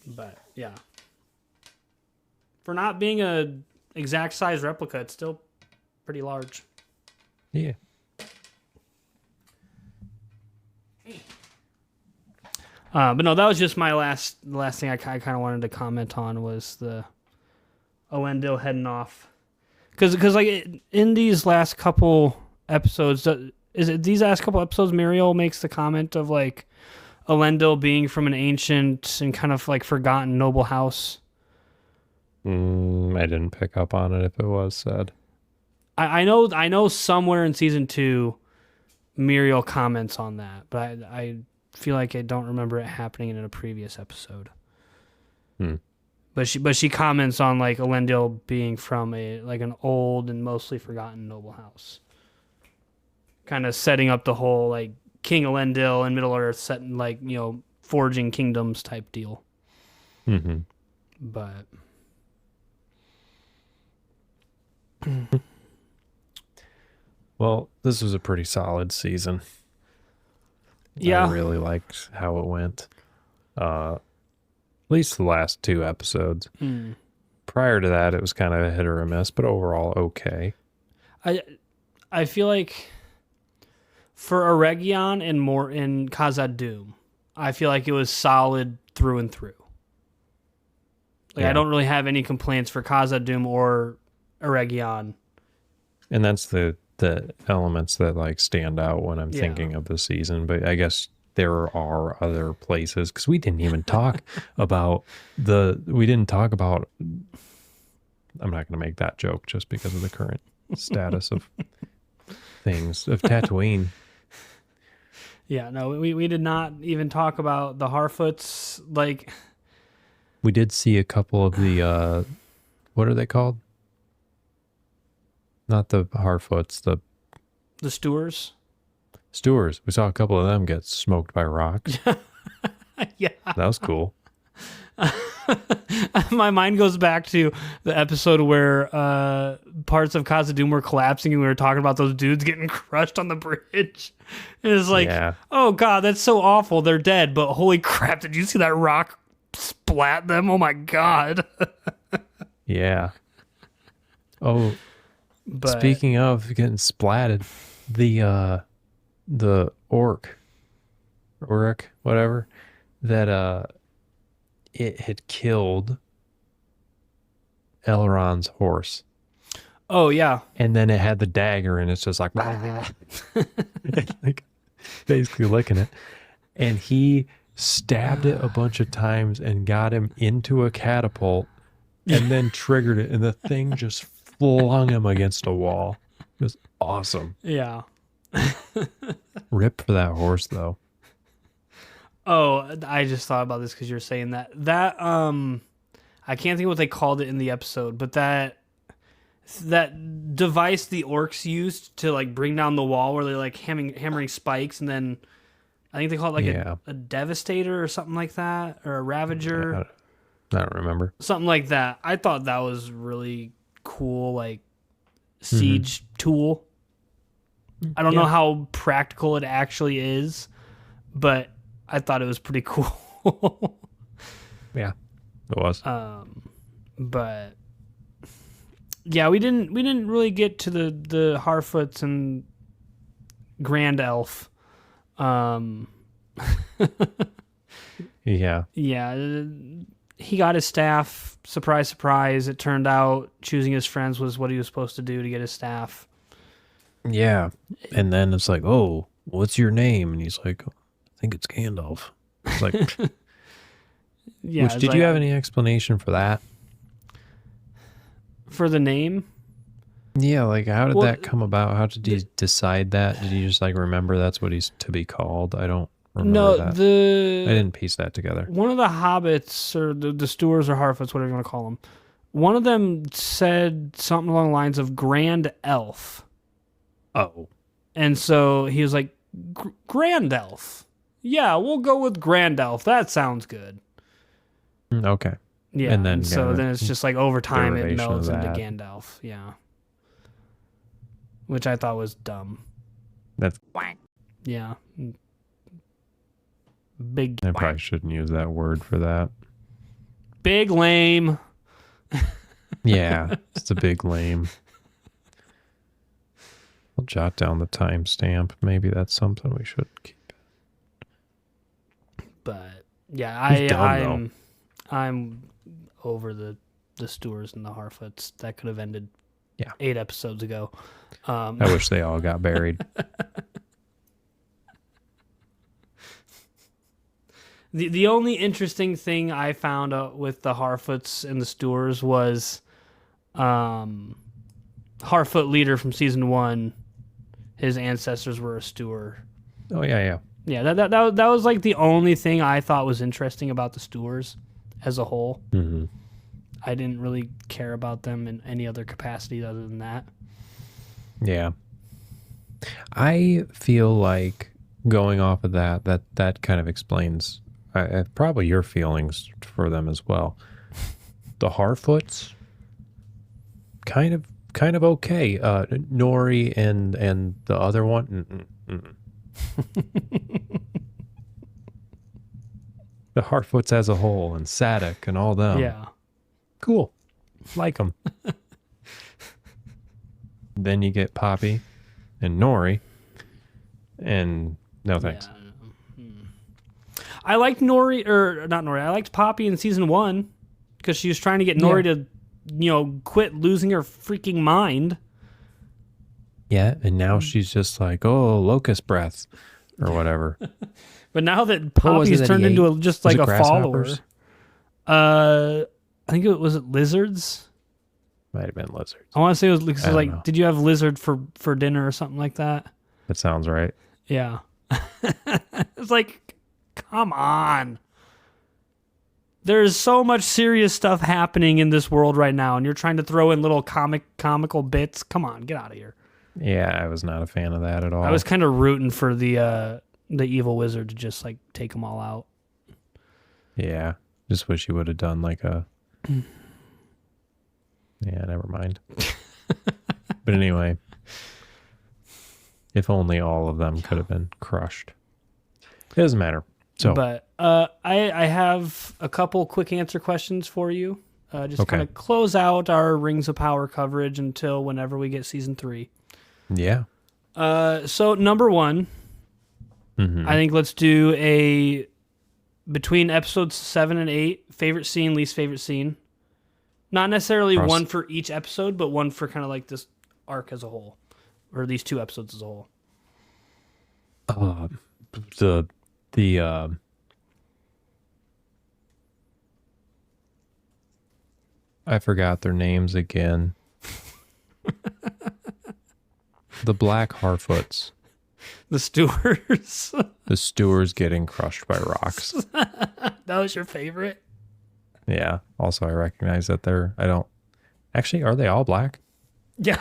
But yeah, for not being a exact size replica, it's still pretty large.
Yeah.
But no, that was just my last thing I kind of wanted to comment on was the Elendil heading off, because like in these last couple episodes, these last couple episodes, Muriel makes the comment of like Elendil being from an ancient and kind of like forgotten noble house.
I didn't pick up on it if it was said.
I know somewhere in season 2, Muriel comments on that, but I feel like I don't remember it happening in a previous episode. But she comments on like Elendil being from an old and mostly forgotten noble house, kind of setting up the whole like King Elendil in Middle Earth, setting like forging kingdoms type deal.
Mm-hmm.
But
well, this was a pretty solid season.
Yeah,
I really liked how it went. At least the last 2 episodes. Prior to that, it was kind of a hit or a miss, but overall okay.
I feel like for Eregion and more in Khazad-dûm, I feel like it was solid through and through. Like I don't really have any complaints for Khazad-dûm or Eregion.
And that's the elements that like stand out when I'm thinking of the season. But I guess there are other places, because we didn't even talk about I'm not going to make that joke just because of the current status of things of Tatooine.
Yeah, no, we did not even talk about the Harfoots. Like,
we did see a couple of the what are they called? Not the Harfoots, the
Stewards.
Stewards. We saw a couple of them get smoked by rocks.
Yeah,
that was cool.
My mind goes back to the episode where parts of Khazad-dûm were collapsing and we were talking about those dudes getting crushed on the bridge. And it's like, oh God, that's so awful. They're dead, but holy crap, did you see that rock splat them? Oh my God.
Yeah. Oh, but speaking of getting splatted, the orc, whatever, that it had killed Elrond's horse.
Oh yeah.
And then it had the dagger and it's just like, like basically licking it. And he stabbed it a bunch of times and got him into a catapult and then triggered it, and the thing just flung him against a wall. It was awesome.
Yeah.
Rip for that horse though. Oh,
I just thought about this because you're saying that. I I can't think of what they called it in the episode, but that device the orcs used to like bring down the wall, where they're like hammering spikes, and then I think they call it like a devastator or something like that, or a ravager.
I don't remember.
Something like that. I thought that was really cool, like siege tool. I don't know how practical it actually is, but I thought it was pretty cool.
Yeah, it was.
But yeah, we didn't really get to the Harfoots and Grand Elf.
Yeah.
Yeah, he got his staff. Surprise, surprise. It turned out choosing his friends was what he was supposed to do to get his staff.
Yeah. And then it's like, oh, what's your name? And he's like, I think it's Gandalf. It's like,
yeah.
Did you have any explanation for that?
For the name?
Yeah, like how did that come about? How did he decide that? Did he just like remember that's what he's to be called? I don't remember that. I didn't piece that together.
One of the hobbits, or the stewards or Harfoots, whatever you want to call them, one of them said something along the lines of Grand Elf.
Oh.
And so he was like, Grand Elf. Yeah, we'll go with Grand Elf. That sounds good.
Okay.
Yeah, and then it's just like over time it melds into Gandalf. Yeah. Which I thought was dumb.
That's...
Yeah. Big...
I probably shouldn't use that word for that.
Big lame.
Yeah, it's a big lame. I'll jot down the timestamp. Maybe that's something we should keep.
But yeah, I'm over the stewards and the Harfoots. That could have ended 8 episodes ago.
I wish they all got buried.
The only interesting thing I found out with the Harfoots and the stewards was Harfoot leader from season 1. His ancestors were a steward.
Oh yeah.
Yeah, that was like the only thing I thought was interesting about the stewards as a whole.
Mm-hmm.
I didn't really care about them in any other capacity other than that.
Yeah. I feel like going off of that kind of explains probably your feelings for them as well. The Harfoots, kind of okay. Nori and the other one. The Harfoots as a whole, and Sadek and all them.
Yeah.
Cool. Like them. Then you get Poppy and Nori, and no thanks.
Yeah. I liked Nori, or not Nori, I liked Poppy in season 1 because she was trying to get Nori to, quit losing her freaking mind. Yeah,
and now she's just like, oh, locust breath or whatever.
But now that Poppy's turned into just like a follower, I think it was lizards.
Might have been lizards.
I want to say it was like, did you have lizard for dinner or something like that?
That sounds right.
Yeah. It's like, come on. There's so much serious stuff happening in this world right now, and you're trying to throw in little comical bits. Come on, get out of here.
Yeah, I was not a fan of that at all.
I was kind of rooting for the evil wizard to just like take them all out.
Yeah, just wish he would have done like a... Yeah, never mind. But anyway, if only all of them could have been crushed. It doesn't matter. So,
but I have a couple quick answer questions for you. Just kind of close out our Rings of Power coverage until whenever we get season 3.
Yeah.
So number 1, I think let's do a between episodes 7 and 8 favorite scene, least favorite scene. Not necessarily one for each episode, but one for kind of like this arc as a whole, or these 2 episodes as a whole.
I forgot their names again. The Black Harfoots.
The stewards.
The stewards getting crushed by rocks.
That was your favorite?
Yeah. Also, I recognize that I don't, actually, are they all black?
Yeah.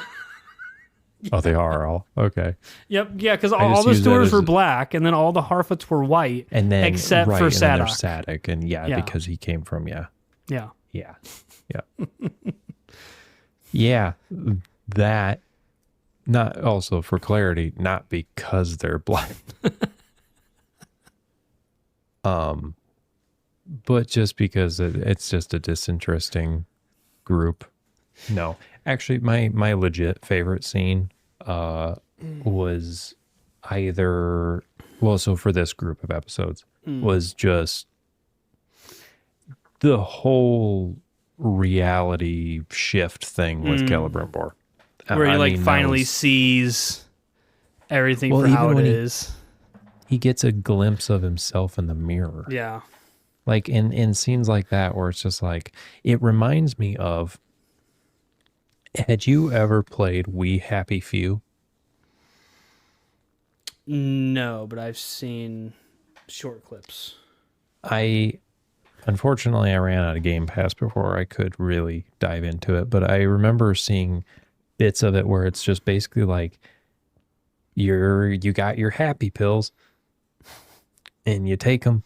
Oh, they are all. Okay.
Yep. Yeah, because
I
all
just
the
use that
stewards
as
were black, and then all the Harfoots were white,
And then,
except
right,
for
and then there's
Sadok.
Sadok, and
Yeah.
because he came from,
Yeah.
yeah. Yeah. That, not also for clarity, not because they're black. But just because it's just a disinteresting group. No, actually, my legit favorite scene was either, well, so for this group of episodes was just the whole reality shift thing with Celebrimbor.
Where he
I
like
mean, that
finally
was-
sees everything
Well,
for how
even
it
when
is.
he gets a glimpse of himself in the mirror.
Yeah.
Like in scenes like that where it's just like, it reminds me of, had you ever played We Happy Few?
No, but I've seen short clips.
Unfortunately, I ran out of Game Pass before I could really dive into it, but I remember seeing bits of it where it's just basically like you got your happy pills and you take them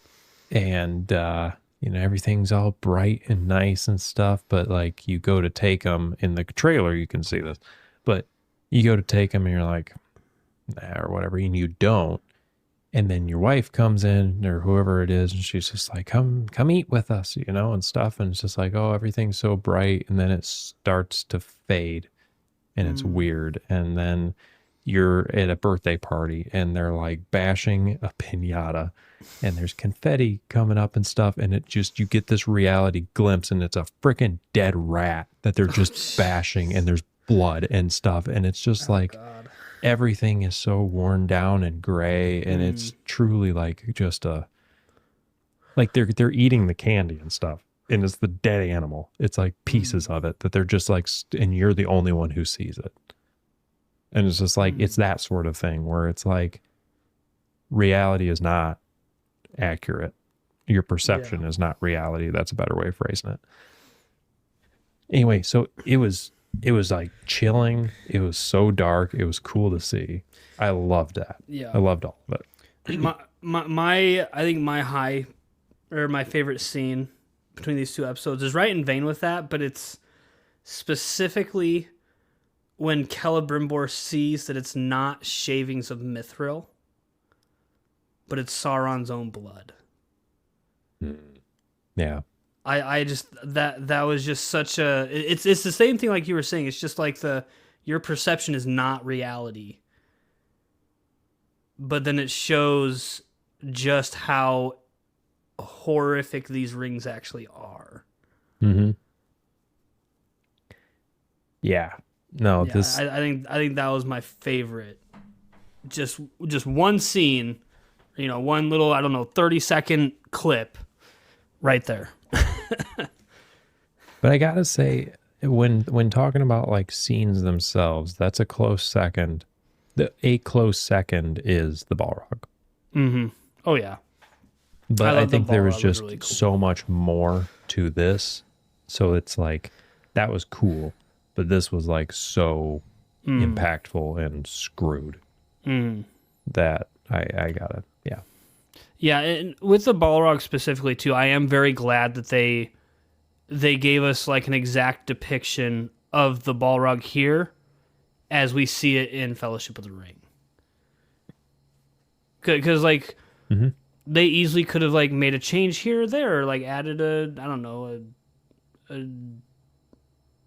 and everything's all bright and nice and stuff, but like you go to take them in the trailer, you can see this, but you go to take them and you're like, nah, or whatever, and you don't. And then your wife comes in or whoever it is, and she's just like, come eat with us, and stuff. And it's just like, oh, everything's so bright. And then it starts to fade and it's weird. And then you're at a birthday party and they're like bashing a piñata and there's confetti coming up and stuff. And you get this reality glimpse and it's a freaking dead rat that they're just bashing and there's blood and stuff. And it's just God. Everything is so worn down and gray, and it's truly like just like they're eating the candy and stuff, and it's the dead animal. It's like pieces of it that they're just like, and you're the only one who sees it. And it's just like, it's that sort of thing where it's like reality is not accurate. Your perception is not reality. That's a better way of phrasing it. Anyway, so it was like chilling. It was so dark. It was cool to see. I loved that.
Yeah.
I loved all of it.
I think my favorite scene between these two episodes is right in vein with that, but it's specifically when Celebrimbor sees that it's not shavings of mithril, but it's Sauron's own blood.
Yeah.
I just that was just such a it's the same thing like you were saying. It's just like your perception is not reality. But then it shows just how horrific these rings actually are.
Mm-hmm. Yeah. No,
yeah, I think that was my favorite. Just one scene, one little, 30-second clip right there.
But I gotta say, when talking about like scenes themselves, that's a close second. A close second is the Balrog.
Mm-hmm. Oh yeah.
But I think there was just
really cool.
so much more to this. So it's like, that was cool. But this was like so impactful and screwed that I got it. Yeah.
Yeah, and with the Balrog specifically too, I am very glad that they gave us like an exact depiction of the Balrog here as we see it in Fellowship of the Ring. Because like they easily could have like made a change here or there, or like added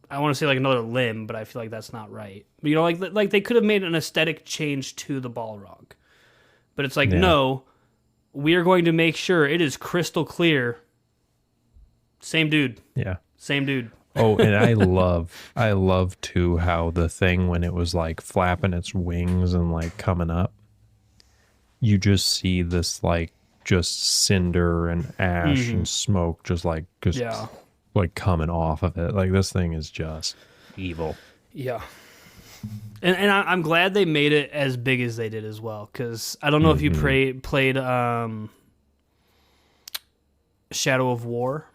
I want to say like another limb, but I feel like that's not right. But, like they could have made an aesthetic change to the Balrog. But it's like, no, we are going to make sure it is crystal clear. Same dude.
Yeah.
Same dude.
Oh, and I love too how the thing, when it was like flapping its wings and like coming up, you just see this like just cinder and ash and smoke just like coming off of it. Like, this thing is just evil.
Yeah. And I'm glad they made it as big as they did as well, because I don't know if you played Shadow of War,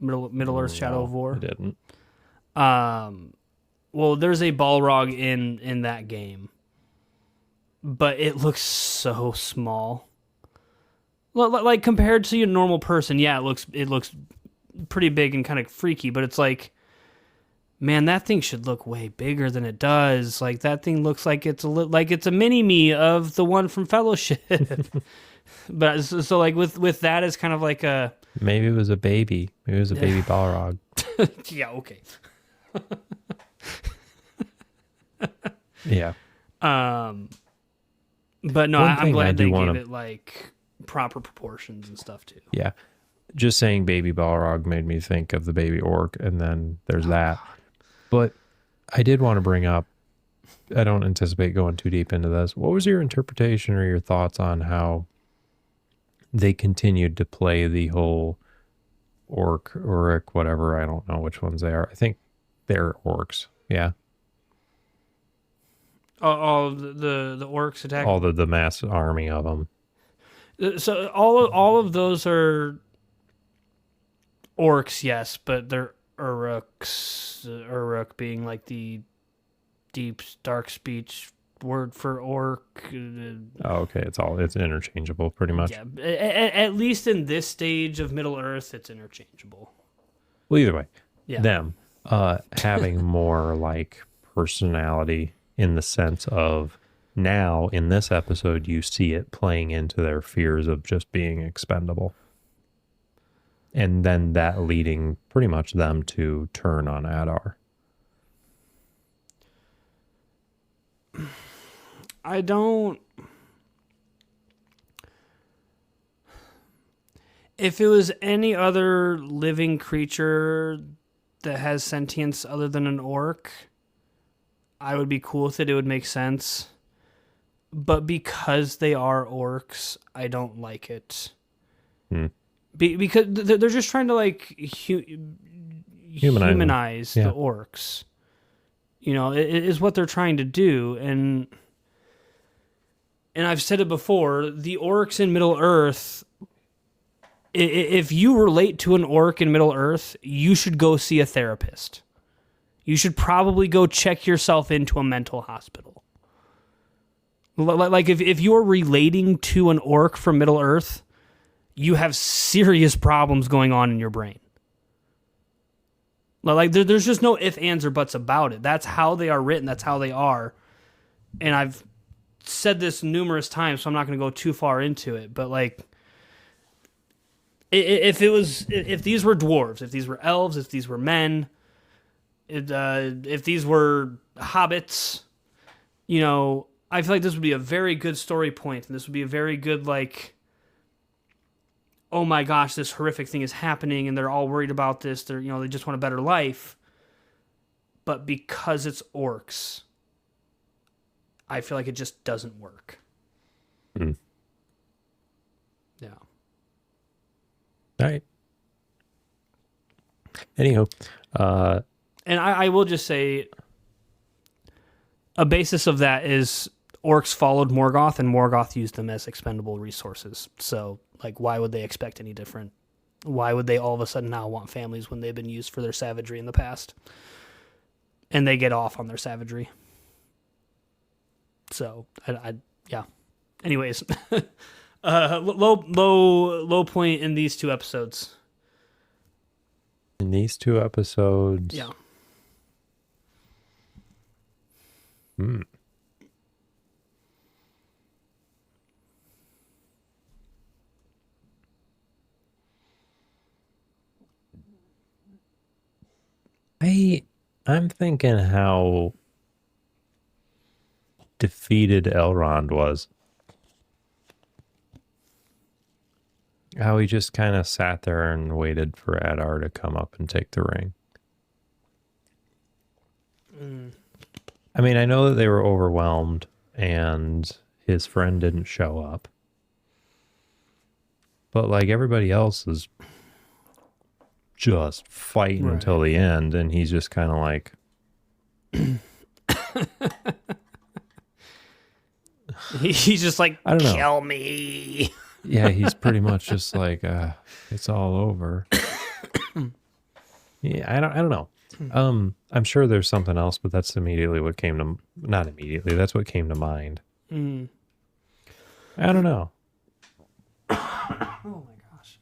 Middle Earth Shadow of War?
I didn't.
Well, there's a Balrog in that game, but it looks so small. Like compared to a normal person, yeah, it looks pretty big and kind of freaky, but it's like, man, that thing should look way bigger than it does. Like that thing looks like it's a mini me of the one from Fellowship. But so like with that as kind of like a,
maybe it was a baby. Maybe it was a baby Balrog.
Yeah, okay.
Yeah.
But no, I'm glad they gave it like proper proportions and stuff too.
Yeah. Just saying baby Balrog made me think of the baby orc, and then there's that. But I did want to bring up, I don't anticipate going too deep into this. What was your interpretation or your thoughts on how they continued to play the whole Auric, whatever? I don't know which ones they are. I think they're orcs. Yeah.
All the orcs attack.
All the mass army of them.
So all of those are orcs, yes, but they're Uruks. Uruk being like the deep dark speech word for orc.
Oh, okay. It's interchangeable pretty much.
Yeah, at least in this stage of Middle Earth, it's interchangeable.
Well, either way,
yeah.
Them having more like personality in the sense of now in this episode, you see it playing into their fears of just being expendable. And then that leading pretty much them to turn on Adar.
I don't... If it was any other living creature that has sentience other than an orc, I would be cool with it. It would make sense. But because they are orcs, I don't like it. Because they're just trying to like humanize the orcs. You know, it is what they're trying to do. And I've said it before, the orcs in Middle Earth, if you relate to an orc in Middle Earth, you should go see a therapist. You should probably go check yourself into a mental hospital. Like if you're relating to an orc from Middle Earth, you have serious problems going on in your brain. Like there's just no ifs, ands, or buts about it. That's how they are written. That's how they are. And I've said this numerous times, so I'm not going to go too far into it. But like, if these were dwarves, if these were elves, if these were men, if these were hobbits, you know, I feel like this would be a very good story point, and this would be a very good like, oh my gosh, this horrific thing is happening, and they're all worried about this. They just want a better life. But because it's orcs, I feel like it just doesn't work. Yeah.
All right. Anyhow,
and I will just say, a basis of that is orcs followed Morgoth, and Morgoth used them as expendable resources. So, like, why would they expect any different? Why would they all of a sudden now want families when they've been used for their savagery in the past? And they get off on their savagery. So, yeah. Anyways, low point in these two episodes.
In these two episodes,
yeah.
I'm thinking how defeated Elrond was. How he just kind of sat there and waited for Adar to come up and take the ring. I mean, I know that they were overwhelmed and his friend didn't show up. But like everybody else is just fighting until the end, and he's just kind of like...
he's just like,
I don't know.
Kill me.
Yeah, he's pretty much just like, it's all over. Yeah, I don't know. I'm sure there's something else, but that's immediately what came to, not immediately, that's what came to mind.
Mm.
I don't know.
Oh my gosh.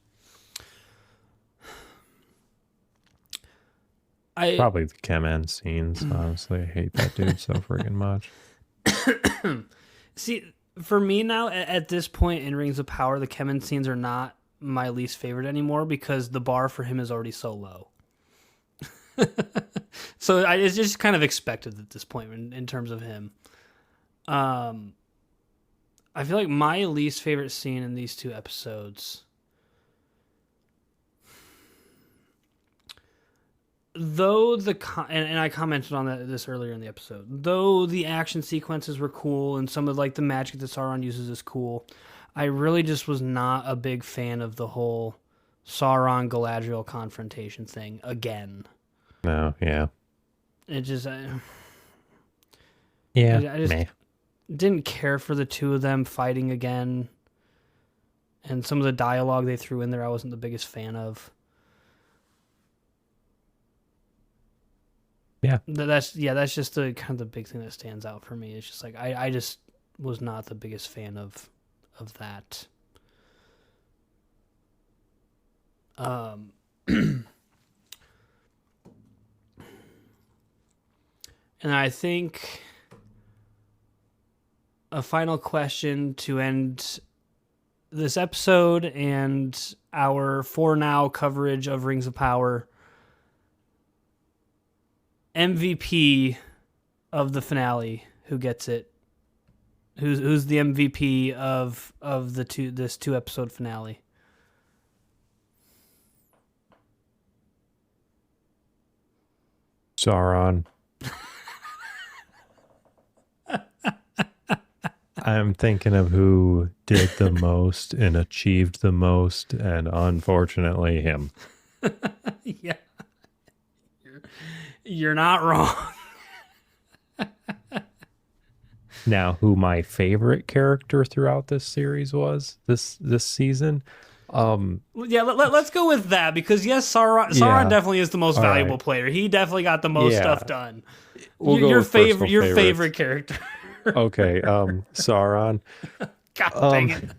Probably the Kemen scenes, honestly. I hate that dude so freaking much.
See, for me now, at this point in Rings of Power, the Kemen scenes are not my least favorite anymore because the bar for him is already so low. So it's just kind of expected at this point in terms of him. I feel like my least favorite scene in these two episodes, though and I commented on this earlier in the episode, though the action sequences were cool and some of like the magic that Sauron uses is cool, I really just was not a big fan of the whole Sauron Galadriel confrontation thing again.
No, yeah.
It just
Yeah,
I just
meh.
didn't care for the two of them fighting again, and some of the dialogue they threw in there I wasn't the biggest fan of.
Yeah.
That's just the kind of the big thing that stands out for me. It's just like I just was not the biggest fan of that. And I think a final question to end this episode and our for now coverage of Rings of Power. MVP of the finale, who gets it? Who's the MVP of this 2-episode finale?
Sauron. I'm thinking of who did the most and achieved the most, and unfortunately him.
Yeah. You're not wrong.
Now, who my favorite character throughout this series was this season?
Yeah, let's go with that because yes, Sauron definitely is the most valuable player. He definitely got the most stuff done.
We'll go
your
with
favorite character.
Okay, Sauron.
God dang it.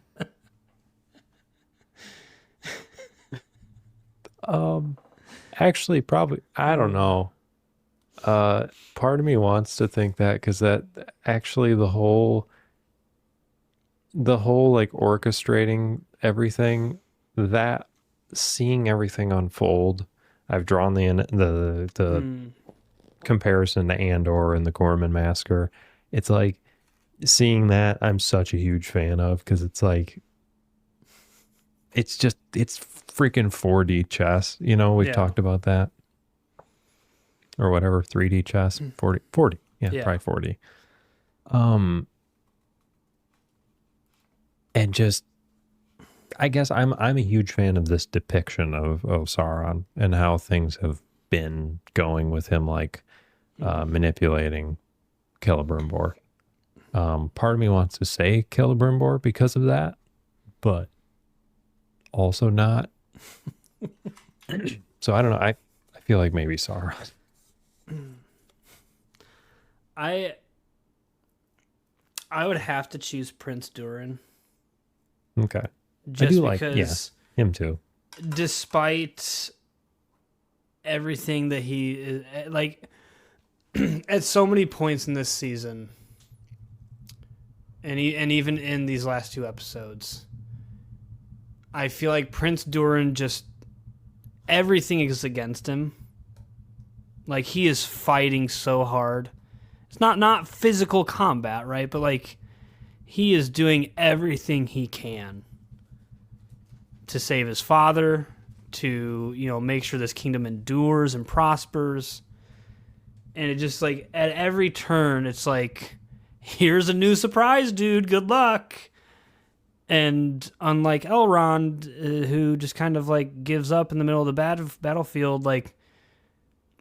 Actually, probably, I don't know. Part of me wants to think that because that actually the whole like orchestrating everything, that seeing everything unfold, I've drawn the comparison to Andor and the Gorman Massacre. It's like seeing that I'm such a huge fan of because it's like it's freaking 4D chess. You know, we've talked about that. Or whatever, 3D chess, 40. Yeah, probably 40. And just, I guess I'm a huge fan of this depiction of Sauron and how things have been going with him, like manipulating Celebrimbor. Part of me wants to say Celebrimbor because of that, but also not. So I don't know. I feel like maybe Sauron.
I would have to choose Prince Durin.
Okay.
Just
I do
because
him too.
Despite everything that he is, like, at so many points in this season, and even in these last 2 episodes, I feel like Prince Durin just everything is against him. Like, he is fighting so hard. It's not physical combat, right? But, like, he is doing everything he can to save his father, to, make sure this kingdom endures and prospers. And it just, like, at every turn, it's like, here's a new surprise, dude. Good luck. And unlike Elrond, who just kind of, like, gives up in the middle of the battlefield, like,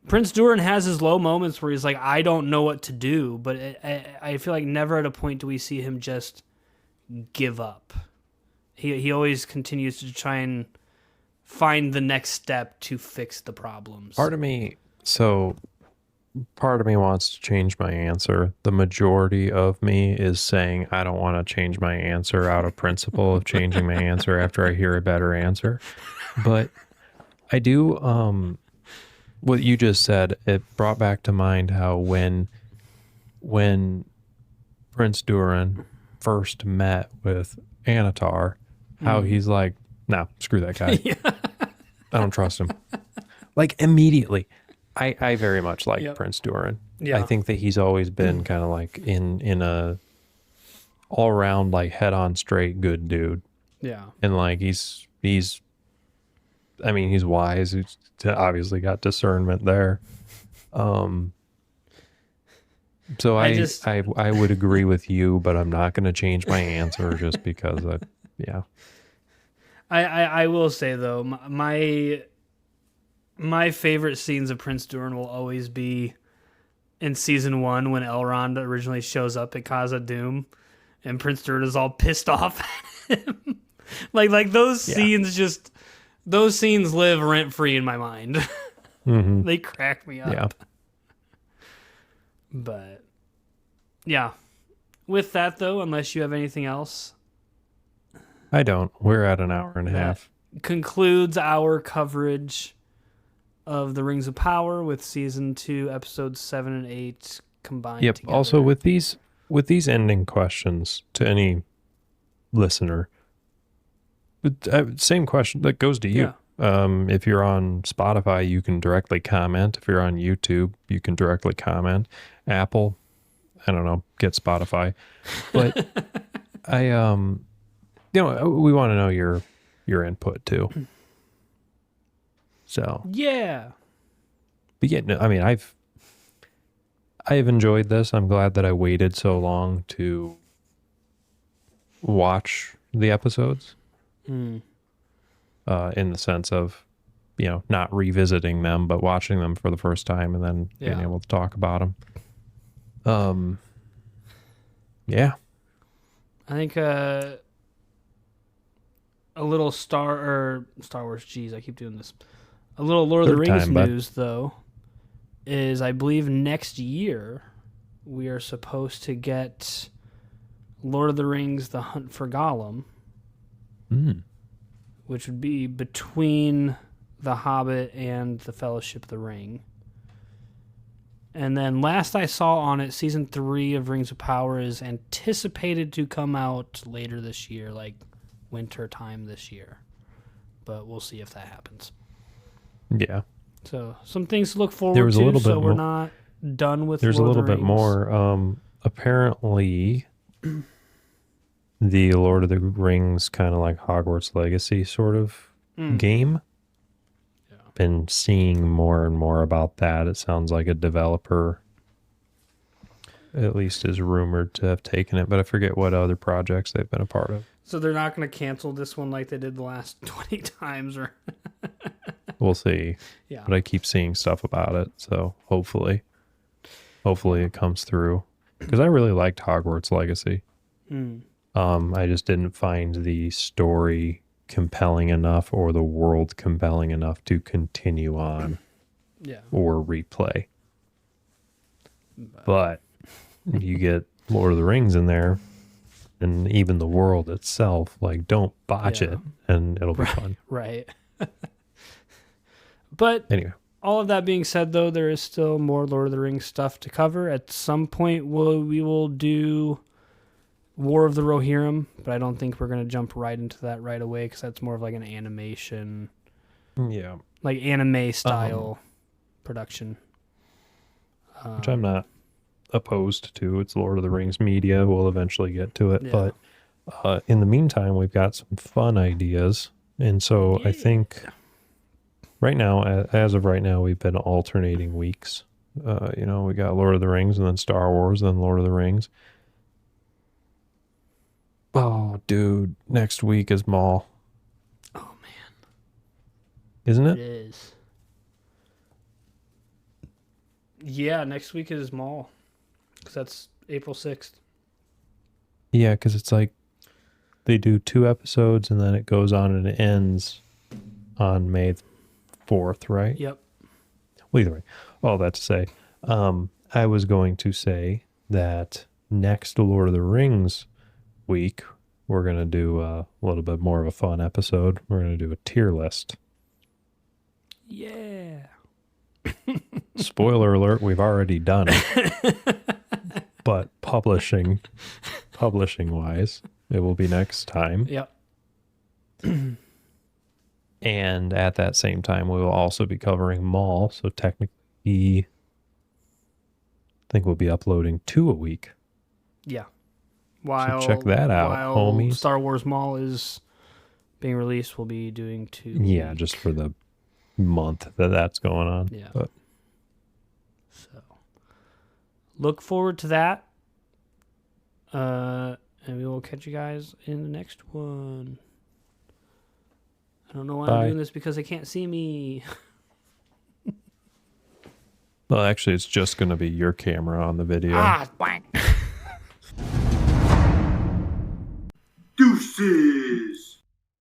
Prince Durin has his low moments where he's like, I don't know what to do, but I feel like never at a point do we see him just give up. He always continues to try and find the next step to fix the problems.
Part of me wants to change my answer. The majority of me is saying I don't want to change my answer out of principle of changing my answer after I hear a better answer. But I do, what you just said, it brought back to mind how when Prince Durin first met with Anatar, how he's like, no, screw that guy. I don't trust him. Like immediately. I very much like Prince Durin.
Yeah.
I think that he's always been kind of like in a all around like head on straight good dude.
Yeah.
And like he's I mean he's wise. He's obviously got discernment there. So I would agree with you, but I'm not going to change my answer just because
I will say though, my favorite scenes of Prince Durin will always be in season 1 when Elrond originally shows up at Khazad-dûm and Prince Durin is all pissed off at him. like those scenes those scenes live rent free in my mind.
Mm-hmm.
They crack me up.
Yeah.
But yeah. With that though, unless you have anything else,
I don't. We're at an hour and a half.
Concludes our coverage of the Rings of Power with season 2, episodes 7 and 8 combined.
Yep.
Together.
Also with these ending questions to any listener, same question that goes to you. Yeah. If you're on Spotify, you can directly comment. If you're on YouTube, you can directly comment. Apple, I don't know, get Spotify. But we want to know your input too. So
yeah.
But yeah, no, I mean, I've enjoyed this. I'm glad that I waited so long to watch the episodes. In the sense of, not revisiting them, but watching them for the first time and then being able to talk about them. Yeah.
I think a little Star Wars. Geez, I keep doing this. A little Lord of the Rings news, though, is I believe next year we are supposed to get Lord of the Rings: The Hunt for Gollum. Which would be between The Hobbit and The Fellowship of the Ring. And then last I saw on it, season 3 of Rings of Power is anticipated to come out later this year, like winter time this year. But we'll see if that happens.
Yeah.
So some things to look forward to, so we're not done with
There's
Lord
a
of the
little bit
Rings.
more. Apparently... the Lord of the Rings kind of like Hogwarts Legacy sort of game. Yeah. Been seeing more and more about that. It sounds like a developer at least is rumored to have taken it, but I forget what other projects they've been a part of.
So they're not going to cancel this one like they did the last 20 times, or
we'll see.
Yeah.
But I keep seeing stuff about it, so hopefully it comes through, because I really liked Hogwarts Legacy. I just didn't find the story compelling enough or the world compelling enough to continue on or replay. But you get Lord of the Rings in there, and even the world itself, like, don't botch it, and it'll be fun.
Right. But
anyway,
all of that being said, though, there is still more Lord of the Rings stuff to cover. At some point, we will do War of the Rohirrim, but I don't think we're going to jump right into that right away because that's more of like an animation, like anime style production,
which I'm not opposed to. It's Lord of the Rings media. We'll eventually get to it, but in the meantime, we've got some fun ideas, and so I think right now, as of right now, we've been alternating weeks. We got Lord of the Rings, and then Star Wars, then Lord of the Rings. Oh, dude, next week is Maul.
Oh, man.
Isn't it?
It is. Yeah, next week is Maul. Because that's April 6th.
Yeah, because it's like they do 2 episodes and then it goes on and it ends on May 4th, right?
Yep.
Well, either way, all that to say, I was going to say that next Lord of the Rings week, we're going to do a little bit more of a fun episode. We're going to do a tier list.
Yeah.
Spoiler alert, we've already done it. But publishing wise, it will be next time.
Yep.
And at that same time, we will also be covering Maul. So technically, I think we'll be uploading 2 a week.
Yeah. While,
check that out,
while
homies.
Star Wars Maul is being released, we'll be doing 2.
Yeah, just for the month that's going on.
Yeah.
But
So look forward to that. And we will catch you guys in the next one. I don't know why
Bye.
I'm doing this because they can't see me.
well, actually, it's just going to be your camera on the video.
Blank.
Deuces!